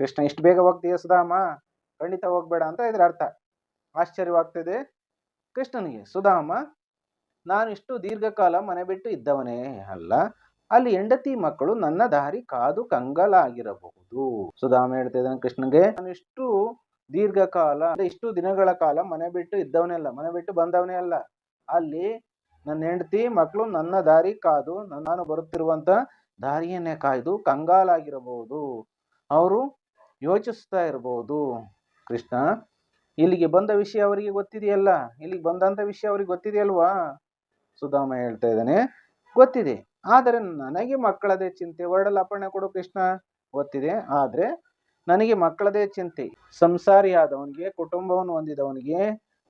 ಕೃಷ್ಣ ಇಷ್ಟು ಬೇಗ ಹೋಗ್ತೀಯ ಸುಧಾಮ, ಖಂಡಿತ ಹೋಗ್ಬೇಡ ಅಂತ ಇದ್ರ ಅರ್ಥ. ಆಶ್ಚರ್ಯವಾಗ್ತಿದೆ ಕೃಷ್ಣನಿಗೆ. ಸುಧಾಮ, ನಾನು ಇಷ್ಟು ದೀರ್ಘಕಾಲ ಮನೆ ಬಿಟ್ಟು ಇದ್ದವನೇ ಅಲ್ಲ, ಅಲ್ಲಿ ಹೆಂಡತಿ ಮಕ್ಕಳು ನನ್ನ ದಾರಿ ಕಾದು ಕಂಗಾಲಾಗಿರಬಹುದು. ಸುಧಾಮ ಹೇಳ್ತಾ ಇದ್ದಾನೆ ಕೃಷ್ಣನಿಗೆ, ನಾನು ಇಷ್ಟು ದೀರ್ಘಕಾಲ, ಇಷ್ಟು ದಿನಗಳ ಕಾಲ ಮನೆ ಬಿಟ್ಟು ಇದ್ದವನೇ ಅಲ್ಲ, ಮನೆ ಬಿಟ್ಟು ಬಂದವನೇ ಅಲ್ಲ, ಅಲ್ಲಿ ನನ್ನ ಹೆಂಡತಿ ಮಕ್ಕಳು ನನ್ನ ದಾರಿ ಕಾದು, ನಾನು ಬರುತ್ತಿರುವಂತ ದಾರಿಯನ್ನೇ ಕಾಯ್ದು ಕಂಗಾಲಾಗಿರಬಹುದು, ಅವರು ಯೋಚಿಸ್ತಾ ಇರಬಹುದು. ಕೃಷ್ಣ, ಇಲ್ಲಿಗೆ ಬಂದ ವಿಷಯ ಅವರಿಗೆ ಗೊತ್ತಿದೆಯಲ್ಲ, ಇಲ್ಲಿಗೆ ಬಂದಂತ ವಿಷಯ ಅವ್ರಿಗೆ ಗೊತ್ತಿದೆಯಲ್ವಾ? ಸುಧಾಮ ಹೇಳ್ತಾ ಇದ್ದಾನೆ, ಗೊತ್ತಿದೆ, ಆದರೆ ನನಗೆ ಮಕ್ಕಳದೇ ಚಿಂತೆ. ಹೊರಡಲು ಅಪ್ಪಣೆ ಕೊಡು ಕೃಷ್ಣ. ಗೊತ್ತಿದೆ, ಆದ್ರೆ ನನಗೆ ಮಕ್ಕಳದೇ ಚಿಂತೆ. ಸಂಸಾರಿ ಆದವನಿಗೆ, ಕುಟುಂಬವನ್ನು ಹೊಂದಿದವನಿಗೆ,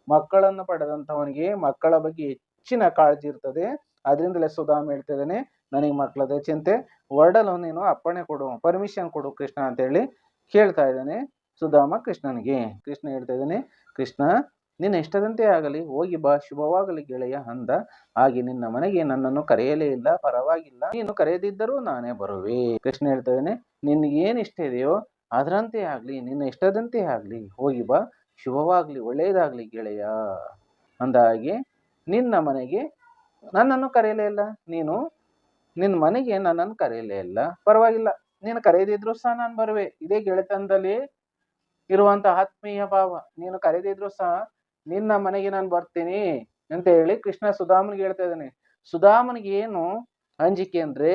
ಮಕ್ಕಳನ್ನು ಪಡೆದಂಥವನಿಗೆ ಮಕ್ಕಳ ಬಗ್ಗೆ ಹೆಚ್ಚಿನ ಕಾಳಜಿ ಇರ್ತದೆ. ಅದರಿಂದಲೇ ಸುಧಾಮ ಹೇಳ್ತಾ ಇದ್ದಾನೆ, ನನಗೆ ಮಕ್ಕಳದೇ ಚಿಂತೆ, ಹೊರಡಲು ನೀನು ಅಪ್ಪಣೆ ಕೊಡು, ಪರ್ಮಿಷನ್ ಕೊಡು ಕೃಷ್ಣ ಅಂತೇಳಿ ಕೇಳ್ತಾ ಇದ್ದಾನೆ ಸುಧಾಮ ಕೃಷ್ಣನಿಗೆ. ಕೃಷ್ಣ ಹೇಳ್ತಾ ಇದ್ದಾನೆ, ಕೃಷ್ಣ ನಿನ್ನ ಇಷ್ಟದಂತೆ ಆಗಲಿ, ಹೋಗಿ ಬಾ, ಶುಭವಾಗಲಿ ಗೆಳೆಯ ಅಂದ. ಹಾಗೆ ನಿನ್ನ ಮನೆಗೆ ನನ್ನನ್ನು ಕರೆಯಲೇ ಇಲ್ಲ, ಪರವಾಗಿಲ್ಲ, ನೀನು ಕರೆಯದಿದ್ದರೂ ನಾನೇ ಬರುವೆ. ಕೃಷ್ಣ ಹೇಳ್ತಾ ಇದ್ದಾನೆ, ನಿನ್ಗೆ ಏನ್ ಇಷ್ಟ ಇದೆಯೋ ಅದರಂತೆ ಆಗ್ಲಿ, ನಿನ್ನ ಇಷ್ಟದಂತೆ ಆಗ್ಲಿ, ಹೋಗಿ ಬಾ, ಶುಭವಾಗ್ಲಿ, ಒಳ್ಳೇದಾಗ್ಲಿ ಗೆಳೆಯ ಅಂದ. ಹಾಗೆ ನಿನ್ನ ಮನೆಗೆ ನನ್ನನ್ನು ಕರೆಯಲೇ ಇಲ್ಲ, ನೀನು ನಿನ್ನ ಮನೆಗೆ ನನ್ನನ್ನು ಕರೆಯಲೇ ಇಲ್ಲ, ಪರವಾಗಿಲ್ಲ, ನೀನು ಕರೆಯದಿದ್ರು ಸಹ ನಾನು ಬರುವೆ. ಇದೇ ಗೆಳೆತನದಲ್ಲಿ ಇರುವಂತ ಆತ್ಮೀಯ ಭಾವ. ನೀನು ಕರೆದಿದ್ರು ಸಹ ನಿನ್ನ ಮನೆಗೆ ನಾನು ಬರ್ತೀನಿ ಅಂತ ಹೇಳಿ ಕೃಷ್ಣ ಸುಧಾಮನಿಗೆ ಹೇಳ್ತಾ ಇದ್ದಾನೆ. ಸುಧಾಮನಿಗೆ ಏನು ಅಂಜಿಕೆ ಅಂದ್ರೆ,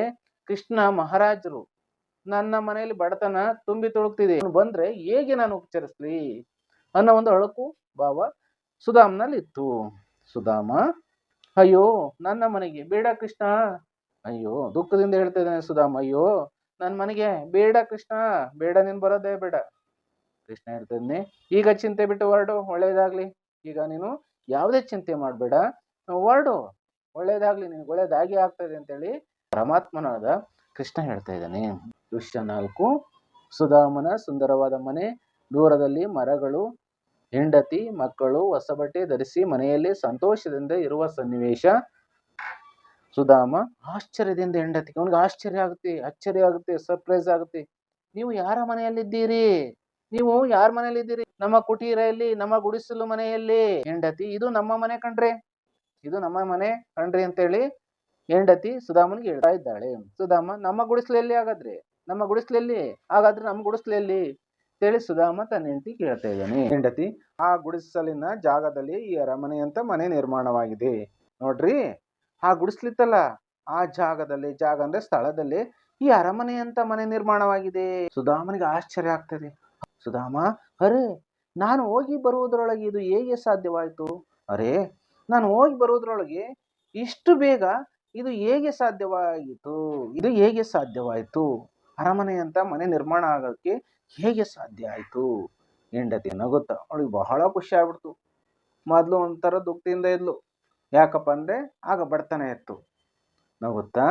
ಕೃಷ್ಣ ಮಹಾರಾಜರು, ನನ್ನ ಮನೆಯಲ್ಲಿ ಬಡತನ ತುಂಬಿ ತುಳುಕ್ತಿದೆ, ಬಂದ್ರೆ ಹೇಗೆ ನಾನು ಉಪಚರಿಸ್ಲಿ ಅನ್ನೋ ಒಂದು ಅಳುಕು ಭಾವ ಸುಧಾಮನಲ್ಲಿ ಇತ್ತು. ಸುಧಾಮ ಅಯ್ಯೋ ನನ್ನ ಮನೆಗೆ ಬೇಡ ಕೃಷ್ಣ. ಅಯ್ಯೋ ದುಃಖದಿಂದ ಹೇಳ್ತಾ ಇದ್ದಾನೆ ಸುಧಾಮ. ಅಯ್ಯೋ ನನ್ನ ಮನೆಗೆ ಬೇಡ ಕೃಷ್ಣ, ಬೇಡ, ನೀನ್ ಬರೋದೇ ಬೇಡ. ಕೃಷ್ಣ ಹೇಳ್ತಾ ಇದ್ದಾನೆ, ಈಗ ಚಿಂತೆ ಬಿಟ್ಟು ಹೊರಡು, ಒಳ್ಳೇದಾಗ್ಲಿ. ಈಗ ನೀನು ಯಾವುದೇ ಚಿಂತೆ ಮಾಡಬೇಡ, ಹೊರಡು, ಒಳ್ಳೇದಾಗ್ಲಿ, ನಿನ್ಗೆ ಒಳ್ಳೇದಾಗಿ ಆಗ್ತದೆ ಅಂತೇಳಿ ಪರಮಾತ್ಮನಾದ ಕೃಷ್ಣ ಹೇಳ್ತಾ ಇದ್ದಾನೆ. ದೃಶ್ಯ 4. ಸುಧಾಮನ ಸುಂದರವಾದ ಮನೆ, ದೂರದಲ್ಲಿ ಮರಗಳು, ಹೆಂಡತಿ ಮಕ್ಕಳು ಹೊಸ ಬಟ್ಟೆ ಧರಿಸಿ ಮನೆಯಲ್ಲಿ ಸಂತೋಷದಿಂದ ಇರುವ ಸನ್ನಿವೇಶ. ಸುಧಾಮ ಆಶ್ಚರ್ಯದಿಂದ ಹೆಂಡತಿಗೆ, ಅವನಿಗೆ ಆಶ್ಚರ್ಯ ಆಗುತ್ತೆ, ಅಚ್ಚರಿ ಆಗುತ್ತೆ, ಸರ್ಪ್ರೈಸ್ ಆಗುತ್ತೆ. ನೀವು ಯಾರ ಮನೆಯಲ್ಲಿದ್ದೀರಿ? ನೀವು ಯಾರ ಮನೆಯಲ್ಲಿದ್ದೀರಿ? ನಮ್ಮ ಕುಟೀರಲ್ಲಿ, ನಮ್ಮ ಗುಡಿಸಲು ಮನೆಯಲ್ಲಿ. ಹೆಂಡತಿ, ಇದು ನಮ್ಮ ಮನೆ ಕಣ್ರಿ, ಇದು ನಮ್ಮ ಮನೆ ಕಣ್ರಿ ಅಂತೇಳಿ ಹೆಂಡತಿ ಸುಧಾಮನಿಗೆ ಹೇಳ್ತಾ ಇದ್ದಾಳೆ. ಸುಧಾಮ, ನಮ್ಮ ಗುಡಿಸಲಲ್ಲಿ ಹಾಗಾದ್ರೆ, ನಮ್ಮ ಗುಡಿಸಲಲ್ಲಿ ಹಾಗಾದ್ರೆ ನಮ್ಮ ಗುಡಿಸಲಲ್ಲಿ ಅಂತೇಳಿ ಸುಧಾಮ ತನ್ನ ಹೆಂಡತಿ ಕೇಳ್ತಾ ಇದ್ದಾನೆ. ಹೆಂಡತಿ, ಆ ಗುಡಿಸಲಿನ ಜಾಗದಲ್ಲಿ ಈ ಅರಮನೆ ಅಂತ ಮನೆ ನಿರ್ಮಾಣವಾಗಿದೆ ನೋಡ್ರಿ. ಆ ಗುಡಿಸ್ಲಿತ್ತಲ್ಲ, ಆ ಜಾಗದಲ್ಲಿ, ಜಾಗ ಅಂದ್ರೆ ಸ್ಥಳದಲ್ಲಿ ಈ ಅರಮನೆ ಅಂತ ಮನೆ ನಿರ್ಮಾಣವಾಗಿದೆ. ಸುಧಾಮನಿಗೆ ಆಶ್ಚರ್ಯ ಆಗ್ತದೆ. ಸುಧಾಮ, ಅರೆ ನಾನು ಹೋಗಿ ಬರುವುದರೊಳಗೆ ಇದು ಹೇಗೆ ಸಾಧ್ಯವಾಯಿತು? ಅರೆ ನಾನು ಹೋಗಿ ಬರುವುದರೊಳಗೆ ಇಷ್ಟು ಬೇಗ ಇದು ಹೇಗೆ ಸಾಧ್ಯವಾಯಿತು? ಇದು ಹೇಗೆ ಸಾಧ್ಯವಾಯಿತು? ಅರಮನೆ ಅಂತ ಮನೆ ನಿರ್ಮಾಣ ಆಗೋಕ್ಕೆ ಹೇಗೆ ಸಾಧ್ಯ ಆಯಿತು? ಹೆಂಡತಿ ನಗುತ್ತಾ, ಅವಳಿಗೆ ಬಹಳ ಖುಷಿ ಆಗ್ಬಿಡ್ತು. ಮೊದಲು ಒಂಥರ ದುಃಖದಿಂದ ಇದ್ಲು. ಯಾಕಪ್ಪ ಅಂದ್ರೆ ಆಗ ಬಡತನ ಇತ್ತು. ನಗುತ್ತಾ,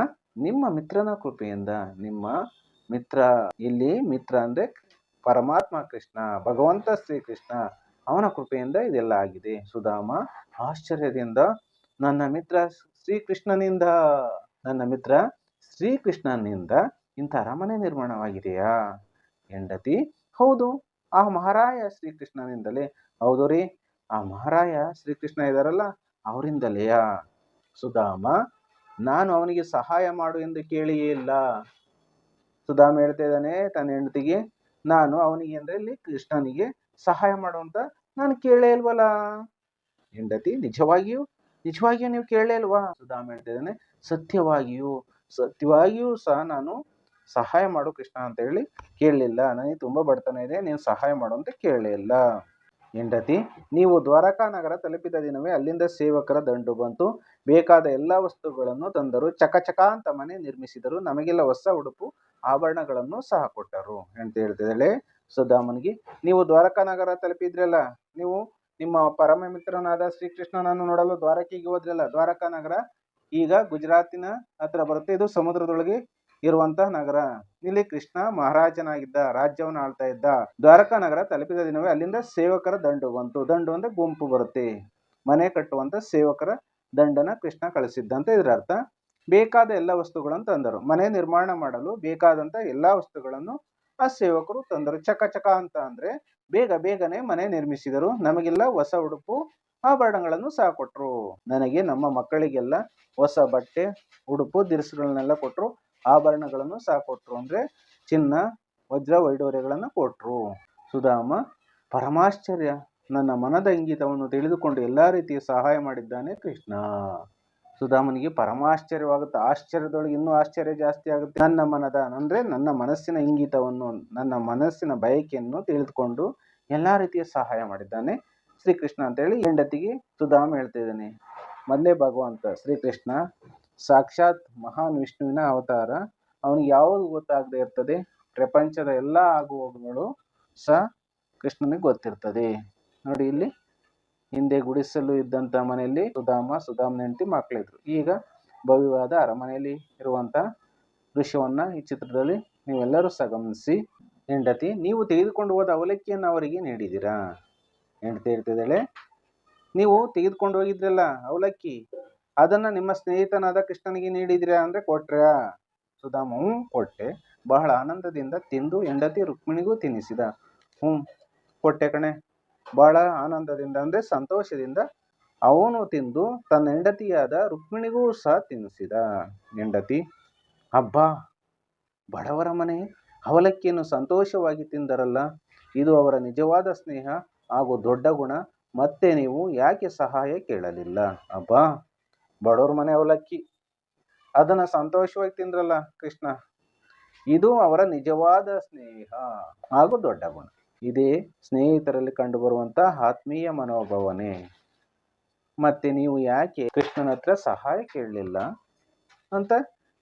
ನಿಮ್ಮ ಮಿತ್ರನ ಕೃಪೆಯಿಂದ, ನಿಮ್ಮ ಮಿತ್ರ, ಇಲ್ಲಿ ಮಿತ್ರ ಅಂದ್ರೆ ಪರಮಾತ್ಮ ಕೃಷ್ಣ, ಭಗವಂತ ಶ್ರೀಕೃಷ್ಣ, ಅವನ ಕೃಪೆಯಿಂದ ಇದೆಲ್ಲ ಆಗಿದೆ. ಸುಧಾಮ ಆಶ್ಚರ್ಯದಿಂದ, ನನ್ನ ಮಿತ್ರ ಶ್ರೀಕೃಷ್ಣನಿಂದ, ನನ್ನ ಮಿತ್ರ ಶ್ರೀಕೃಷ್ಣನಿಂದ ಇಂಥ ಅರಮನೆ ನಿರ್ಮಾಣವಾಗಿದೆಯಾ? ಹೆಂಡತಿ, ಹೌದು, ಆ ಮಹಾರಾಯ ಶ್ರೀಕೃಷ್ಣನಿಂದಲೇ. ಹೌದು ರೀ, ಆ ಮಹಾರಾಯ ಶ್ರೀಕೃಷ್ಣ ಇದಾರಲ್ಲ, ಅವರಿಂದಲೆಯಾ? ಸುಧಾಮ, ನಾನು ಅವನಿಗೆ ಸಹಾಯ ಮಾಡು ಎಂದು ಕೇಳಿಯೇ ಇಲ್ಲ. ಸುಧಾಮ ಹೇಳ್ತಾ ಇದ್ದಾನೆ ತನ್ನ ಹೆಂಡತಿಗೆ, ನಾನು ಅವನಿಗೆ ಅಂದ್ರೆ ಇಲ್ಲಿ ಕೃಷ್ಣನಿಗೆ ಸಹಾಯ ಮಾಡುವಂತ ನಾನು ಕೇಳೇ ಇಲ್ವಲ್ಲ. ಹೆಂಡತಿ, ನಿಜವಾಗಿಯೂ ನೀವು ಕೇಳೇ ಇಲ್ವಾ? ಸುಧಾಮ ಹೇಳ್ತಾ ಇದ್ದಾನೆ, ಸತ್ಯವಾಗಿಯೂ ಸಹ ನಾನು ಸಹಾಯ ಮಾಡು ಕೃಷ್ಣ ಅಂತ ಹೇಳಿ ಕೇಳಲಿಲ್ಲ. ನನಗೆ ತುಂಬಾ ಬಡತನ ಇದೆ, ನೀನು ಸಹಾಯ ಮಾಡು ಅಂತ ಕೇಳಲಿಲ್ಲ. ಹೆಂಡತಿ, ನೀವು ದ್ವಾರಕಾ ನಗರ ತಲುಪಿದ ದಿನವೇ ಅಲ್ಲಿಂದ ಸೇವಕರ ದಂಡು ಬಂತು. ಬೇಕಾದ ಎಲ್ಲ ವಸ್ತುಗಳನ್ನು ತಂದರು, ಚಕ ಅಂತ ಮನೆ ನಿರ್ಮಿಸಿದರು, ನಮಗೆಲ್ಲ ಹೊಸ ಉಡುಪು ಆಭರಣಗಳನ್ನು ಸಹ ಕೊಟ್ಟರು ಅಂತ ಹೇಳ್ತಿದ್ದಾಳೆ ಸುಧಾಮನಿಗೆ. ನೀವು ದ್ವಾರಕಾ ನಗರ ತಲುಪಿದ್ರಲ್ಲ, ನೀವು ನಿಮ್ಮ ಪರಮ ಮಿತ್ರನಾದ ಶ್ರೀಕೃಷ್ಣನನ್ನು ನೋಡಲು ದ್ವಾರಕೆಗೆ ಹೋದ್ರಲ್ಲ. ದ್ವಾರಕಾ ನಗರ ಈಗ ಗುಜರಾತಿನ ಹತ್ರ ಬರುತ್ತೆ. ಇದು ಸಮುದ್ರದೊಳಗೆ ಇರುವಂತಹ ನಗರ. ಇಲ್ಲಿ ಕೃಷ್ಣ ಮಹಾರಾಜನಾಗಿದ್ದ, ರಾಜ್ಯವನ್ನು ಆಳ್ತಾ ಇದ್ದ. ದ್ವಾರಕಾ ನಗರ ತಲುಪಿದ ದಿನವೇ ಅಲ್ಲಿಂದ ಸೇವಕರ ದಂಡು ಬಂತು. ದಂಡು ಅಂದ್ರೆ ಗುಂಪು ಬರುತ್ತೆ, ಮನೆ ಕಟ್ಟುವಂತ ಸೇವಕರ ದಂಡನ ಕೃಷ್ಣ ಕಳಿಸಿದ್ದಂತ ಇದರ ಅರ್ಥ. ಬೇಕಾದ ಎಲ್ಲ ವಸ್ತುಗಳನ್ನು ತಂದರು, ಮನೆ ನಿರ್ಮಾಣ ಮಾಡಲು ಬೇಕಾದಂತ ಎಲ್ಲಾ ವಸ್ತುಗಳನ್ನು ಆ ಸೇವಕರು ತಂದರು. ಚಕ ಅಂತ ಅಂದ್ರೆ ಬೇಗನೆ ಮನೆ ನಿರ್ಮಿಸಿದರು. ನಮಗೆಲ್ಲ ಹೊಸ ಉಡುಪು ಆಭರಣಗಳನ್ನು ಸಹ ಕೊಟ್ರು. ನನಗೆ, ನಮ್ಮ ಮಕ್ಕಳಿಗೆಲ್ಲ ಹೊಸ ಬಟ್ಟೆ, ಉಡುಪು, ದಿರಿಸುಗಳನ್ನೆಲ್ಲ ಕೊಟ್ರು, ಆಭರಣಗಳನ್ನು ಸಹ ಕೊಟ್ರು. ಅಂದ್ರೆ ಚಿನ್ನ, ವಜ್ರ, ವೈಡೂರ್ಯಗಳನ್ನು ಕೊಟ್ರು. ಸುಧಾಮ ಪರಮಾಶ್ಚರ್ಯ, ನನ್ನ ಮನದ ಇಂಗಿತವನ್ನು ತಿಳಿದುಕೊಂಡು ಎಲ್ಲಾ ರೀತಿಯ ಸಹಾಯ ಮಾಡಿದ್ದಾನೆ ಕೃಷ್ಣ. ಸುಧಾಮನಿಗೆ ಪರಮಾಶ್ಚರ್ಯವಾಗುತ್ತೆ. ಆಶ್ಚರ್ಯದೊಳಗೆ ಇನ್ನೂ ಆಶ್ಚರ್ಯ ಜಾಸ್ತಿ ಆಗುತ್ತೆ. ನನ್ನ ಮನದ ಅಂದ್ರೆ ನನ್ನ ಮನಸ್ಸಿನ ಇಂಗಿತವನ್ನು, ನನ್ನ ಮನಸ್ಸಿನ ಬಯಕೆಯನ್ನು ತಿಳಿದುಕೊಂಡು ಎಲ್ಲಾ ರೀತಿಯ ಸಹಾಯ ಮಾಡಿದ್ದಾನೆ ಶ್ರೀಕೃಷ್ಣ ಅಂತ ಹೇಳಿ ಹೆಂಡತಿಗೆ ಸುಧಾಮ ಹೇಳ್ತಾ ಇದ್ದಾನೆ. ಮೊದಲೇ ಭಗವಂತ ಶ್ರೀಕೃಷ್ಣ ಸಾಕ್ಷಾತ್ ಮಹಾನ್ ವಿಷ್ಣುವಿನ ಅವತಾರ. ಅವನಿಗೆ ಯಾವುದು ಗೊತ್ತಾಗದೆ ಇರ್ತದೆ? ಪ್ರಪಂಚದ ಎಲ್ಲ ಆಗುಹೋಗುಗಳು ಸಹ ಕೃಷ್ಣನಿಗೆ ಗೊತ್ತಿರ್ತದೆ. ನೋಡಿ, ಇಲ್ಲಿ ಹಿಂದೆ ಗುಡಿಸಲು ಇದ್ದಂತ ಮನೆಯಲ್ಲಿ ಸುಧಾಮನ ಹೆಂಡತಿ ಮಕ್ಕಳಿದ್ರು. ಈಗ ಭವ್ಯವಾದ ಅರಮನೆಯಲ್ಲಿ ಇರುವಂತ ದೃಶ್ಯವನ್ನ ಈ ಚಿತ್ರದಲ್ಲಿ ನೀವೆಲ್ಲರೂ ಸಹ ಗಮನಿಸಿ. ಹೆಂಡತಿ, ನೀವು ತೆಗೆದುಕೊಂಡು ಹೋದ ಅವಲಕ್ಕಿಯನ್ನು ಅವರಿಗೆ ನೀಡಿದ್ದೀರಾ? ಹೆಂಡತಿ ಹೇಳ್ತಿದ್ದಾಳೆ, ನೀವು ತೆಗೆದುಕೊಂಡು ಹೋಗಿದ್ರಲ್ಲ ಅವಲಕ್ಕಿ, ಅದನ್ನ ನಿಮ್ಮ ಸ್ನೇಹಿತನಾದ ಕೃಷ್ಣನಿಗೆ ನೀಡಿದಿರಾ ಅಂದ್ರೆ ಕೊಟ್ರಾ? ಸುಧಾಮ, ಕೊಟ್ಟೆ, ಬಹಳ ಆನಂದದಿಂದ ತಿಂದು ಹೆಂಡತಿ ರುಕ್ಮಿಣಿಗೂ ತಿನ್ನಿಸಿದ. ಕೊಟ್ಟೆ ಕಣೆ, ಬಹಳ ಆನಂದದಿಂದ ಅಂದ್ರೆ ಸಂತೋಷದಿಂದ ಅವನು ತಿಂದು ತನ್ನ ಹೆಂಡತಿಯಾದ ರುಕ್ಮಿಣಿಗೂ ಸಹ ತಿನ್ನಿಸಿದ. ಹೆಂಡತಿ, ಹಬ್ಬ, ಬಡವರ ಮನೆ ಅವಲಕ್ಕಿಯನ್ನು ಸಂತೋಷವಾಗಿ ತಿಂದರಲ್ಲ, ಇದು ಅವರ ನಿಜವಾದ ಸ್ನೇಹ ಹಾಗೂ ದೊಡ್ಡ ಗುಣ. ಮತ್ತೆ ನೀವು ಯಾಕೆ ಸಹಾಯ ಕೇಳಲಿಲ್ಲ? ಅಬ್ಬಾ, ಬಡವ್ರ ಮನೆ ಅವಲಕ್ಕಿ, ಅದನ್ನ ಸಂತೋಷವಾಗಿ ತಿಂದ್ರಲ್ಲ ಕೃಷ್ಣ, ಇದು ಅವರ ನಿಜವಾದ ಸ್ನೇಹ ಹಾಗೂ ದೊಡ್ಡ ಗುಣ. ಇದೇ ಸ್ನೇಹಿತರಲ್ಲಿ ಕಂಡುಬರುವಂತ ಆತ್ಮೀಯ ಮನೋಭಾವನೆ. ಮತ್ತೆ ನೀವು ಯಾಕೆ ಕೃಷ್ಣನ ಹತ್ರ ಸಹಾಯ ಕೇಳಲಿಲ್ಲ ಅಂತ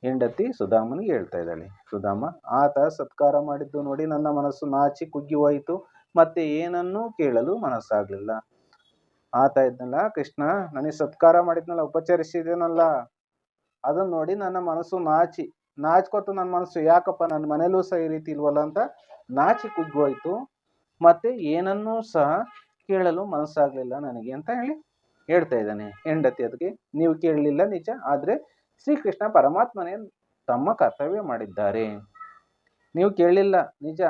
ಹೆಂಡತಿ ಸುಧಾಮನಿಗೆ ಹೇಳ್ತಾ ಇದ್ದಾಳೆ. ಸುಧಾಮ, ಆತ ಸತ್ಕಾರ ಮಾಡಿದ್ದು ನೋಡಿ ನನ್ನ ಮನಸ್ಸು ನಾಚಿ ಕುಗ್ಗಿ ಹೋಯಿತು, ಮತ್ತೆ ಏನನ್ನೂ ಕೇಳಲು ಮನಸ್ಸಾಗ್ಲಿಲ್ಲ. ಆತ ಇದ್ನಲ್ಲ ಕೃಷ್ಣ, ನನಗೆ ಸತ್ಕಾರ ಮಾಡಿದ್ನಲ್ಲ, ಉಪಚರಿಸಿದನಲ್ಲ, ಅದನ್ನ ನೋಡಿ ನನ್ನ ಮನಸ್ಸು ನಾಚ್ಕೊತು ನನ್ನ ಮನಸ್ಸು, ಯಾಕಪ್ಪ ನನ್ನ ಮನೇಲೂ ಸಹ ಈ ರೀತಿ ಇಲ್ವಲ್ಲ ಅಂತ ನಾಚಿ ಕುಗ್ಗಿ ಹೋಯ್ತು, ಮತ್ತೆ ಏನನ್ನೂ ಸಹ ಕೇಳಲು ಮನಸ್ಸಾಗ್ಲಿಲ್ಲ ನನಗೆ ಅಂತ ಹೇಳ್ತಾ ಇದ್ದಾನೆ ಹೆಂಡತಿ. ಅದಕ್ಕೆ ನೀವು ಕೇಳಲಿಲ್ಲ ನಿಜ, ಆದ್ರೆ ಶ್ರೀಕೃಷ್ಣ ಪರಮಾತ್ಮನೇ ತಮ್ಮ ಕರ್ತವ್ಯ ಮಾಡಿದ್ದಾರೆ. ನೀವು ಕೇಳಲಿಲ್ಲ ನಿಜ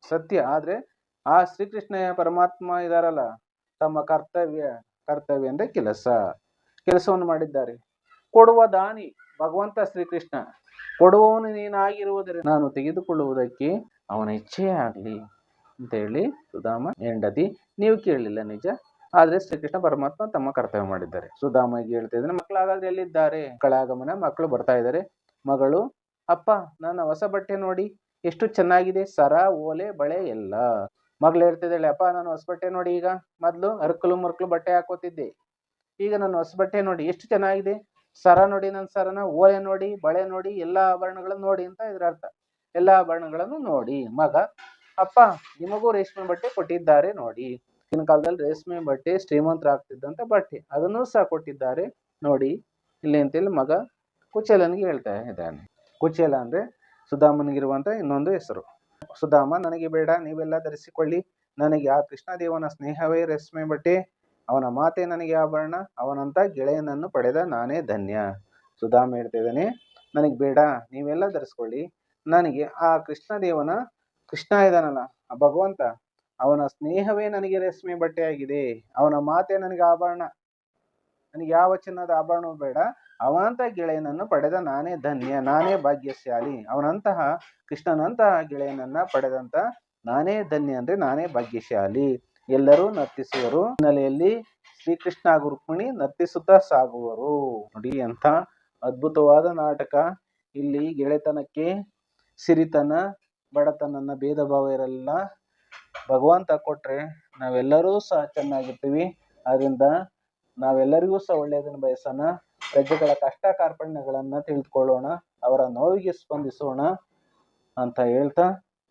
ಸತ್ಯ, ಆದ್ರೆ ಆ ಶ್ರೀಕೃಷ್ಣ ಪರಮಾತ್ಮ ಇದಾರಲ್ಲ, ತಮ್ಮ ಕರ್ತವ್ಯ ಅಂದ್ರೆ ಕೆಲಸವನ್ನು ಮಾಡಿದ್ದಾರೆ. ಕೊಡುವ ದಾನಿ ಭಗವಂತ ಶ್ರೀಕೃಷ್ಣ, ಕೊಡುವವನು ನೀನಾಗಿರುವುದರಿಂದ ನಾನು ತೆಗೆದುಕೊಳ್ಳುವುದಕ್ಕೆ ಅವನ ಇಚ್ಛೆ ಆಗ್ಲಿ ಅಂತ ಹೇಳಿ ಸುಧಾಮ ಹೆಂಡತಿ, ನೀವು ಕೇಳಲಿಲ್ಲ ನಿಜ, ಆದ್ರೆ ಶ್ರೀಕೃಷ್ಣ ಪರಮಾತ್ಮ ತಮ್ಮ ಕರ್ತವ್ಯ ಮಾಡಿದ್ದಾರೆ. ಸುಧಾಮಗೆ ಹೇಳ್ತಾ ಇದ್ದಾನೆ, ಮಕ್ಕಳಾಗಾದ್ರೆ ಎಲ್ಲಿದ್ದಾರೆ? ಮಕ್ಕಳ ಆಗಮನ, ಮಕ್ಕಳು ಬರ್ತಾ ಇದ್ದಾರೆ. ಮಗಳು, ಅಪ್ಪ ನನ್ನ ಹೊಸ ಬಟ್ಟೆ ನೋಡಿ ಎಷ್ಟು ಚೆನ್ನಾಗಿದೆ, ಸರ ಓಲೆ ಬಳೆ ಎಲ್ಲ. ಮಗಳು ಹೇಳ್ತಿದ್ದಾಳೆ, ಅಪ್ಪ ನಾನು ಹೊಸ ಬಟ್ಟೆ ನೋಡಿ, ಈಗ ಮೊದ್ಲು ಅರ್ಕಲು ಮರ್ಕಲು ಬಟ್ಟೆ ಹಾಕೋತಿದ್ದೆ, ಈಗ ನನ್ನ ಹೊಸ ಬಟ್ಟೆ ನೋಡಿ ಎಷ್ಟು ಚೆನ್ನಾಗಿದೆ, ಸರ ನೋಡಿ, ನನ್ನ ಸರನ, ಓಲೆ ನೋಡಿ, ಬಳೆ ನೋಡಿ, ಎಲ್ಲಾ ಆಭರಣಗಳನ್ನು ನೋಡಿ ಅಂತ ಇದ್ರ ಅರ್ಥ. ಎಲ್ಲಾ ಆಭರಣಗಳನ್ನು ನೋಡಿ. ಮಗ, ಅಪ್ಪ ನಿಮಗೂ ರೇಷ್ಮೆ ಬಟ್ಟೆ ಕೊಟ್ಟಿದ್ದಾರೆ ನೋಡಿ, ಈಗಿನ ಕಾಲದಲ್ಲಿ ರೇಷ್ಮೆ ಬಟ್ಟೆ ಶ್ರೀಮಂತರಾಗ್ತಿದ್ದಂತ ಬಟ್ಟೆ, ಅದನ್ನೂ ಸಹ ಕೊಟ್ಟಿದ್ದಾರೆ ನೋಡಿ ಇಲ್ಲಿ ಅಂತೇಳಿ ಮಗ ಕುಚೇಲನಿಗೆ ಹೇಳ್ತಾ ಇದ್ದಾನೆ. ಕುಚೇಲ ಅಂದ್ರೆ ಸುಧಾಮನಿಗಿರುವಂತ ಇನ್ನೊಂದು ಹೆಸರು. ಸುಧಾಮ, ನನಗೆ ಬೇಡ, ನೀವೆಲ್ಲ ಧರಿಸಿಕೊಳ್ಳಿ, ನನಗೆ ಆ ಕೃಷ್ಣದೇವನ ಸ್ನೇಹವೇ ರೇಷ್ಮೆ ಬಟ್ಟೆ, ಅವನ ಮಾತೆ ನನಗೆ ಆಭರಣ, ಅವನಂತ ಗೆಳೆಯನನ್ನು ಪಡೆದ ನಾನೇ ಧನ್ಯ. ಸುಧಾಮ ಹೇಳ್ತಾ ಇದ್ದಾನೆ, ನನಗೆ ಬೇಡ, ನೀವೆಲ್ಲ ಧರಿಸ್ಕೊಳ್ಳಿ, ನನಗೆ ಆ ಕೃಷ್ಣ ಇದಾನಲ್ಲ ಆ ಭಗವಂತ, ಅವನ ಸ್ನೇಹವೇ ನನಗೆ ರೇಷ್ಮೆ ಬಟ್ಟೆ ಆಗಿದೆ, ಅವನ ಮಾತೆ ನನಗೆ ಆಭರಣ, ನನಗೆ ಯಾವ ಚಿನ್ನದ ಆಭರಣವೂ ಬೇಡ, ಅವನಂತ ಗೆಳೆಯನನ್ನು ಪಡೆದ ನಾನೇ ಧನ್ಯ, ನಾನೇ ಭಾಗ್ಯಶಾಲಿ. ಅವನಂತಹ ಕೃಷ್ಣನಂತಹ ಗೆಳೆಯನನ್ನ ಪಡೆದಂತ ನಾನೇ ಧನ್ಯ ಅಂದ್ರೆ ನಾನೇ ಭಾಗ್ಯಶಾಲಿ. ಎಲ್ಲರೂ ನರ್ತಿಸುವರು ಹಿನ್ನೆಲೆಯಲ್ಲಿ ಶ್ರೀಕೃಷ್ಣ ಹಾಗೂ ರುಕ್ಮಿಣಿ ನರ್ತಿಸುತ್ತಾ ಸಾಗುವರು. ನೋಡಿ ಅಂತ ಅದ್ಭುತವಾದ ನಾಟಕ. ಇಲ್ಲಿ ಗೆಳೆತನಕ್ಕೆ ಸಿರಿತನ ಬಡತನನ್ನ ಭೇದ ಭಾವ ಇರಲ್ಲ. ಭಗವಂತ ಕೊಟ್ರೆ ನಾವೆಲ್ಲರೂ ಸಹ ಚೆನ್ನಾಗಿರ್ತೀವಿ. ಆದ್ರಿಂದ ನಾವೆಲ್ಲರಿಗೂ ಸಹ ಒಳ್ಳೆಯದನ್ನು ಬಯಸೋಣ. ಪ್ರಜೆಗಳ ಕಷ್ಟ ಕಾರ್ಪಣ್ಯಗಳನ್ನ ತಿಳಿದುಕೊಳ್ಳೋಣ, ಅವರ ನೋವಿಗೆ ಸ್ಪಂದಿಸೋಣ ಅಂತ ಹೇಳ್ತಾ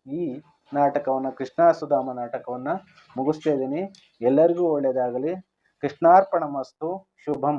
ಈ ನಾಟಕವನ್ನ, ಕೃಷ್ಣ ಸುಧಾಮ ನಾಟಕವನ್ನ ಮುಗಿಸ್ತಾ ಇದ್ದೀನಿ. ಎಲ್ಲರಿಗೂ ಒಳ್ಳೆಯದಾಗಲಿ. ಕೃಷ್ಣಾರ್ಪಣಮಸ್ತು. ಶುಭಂ.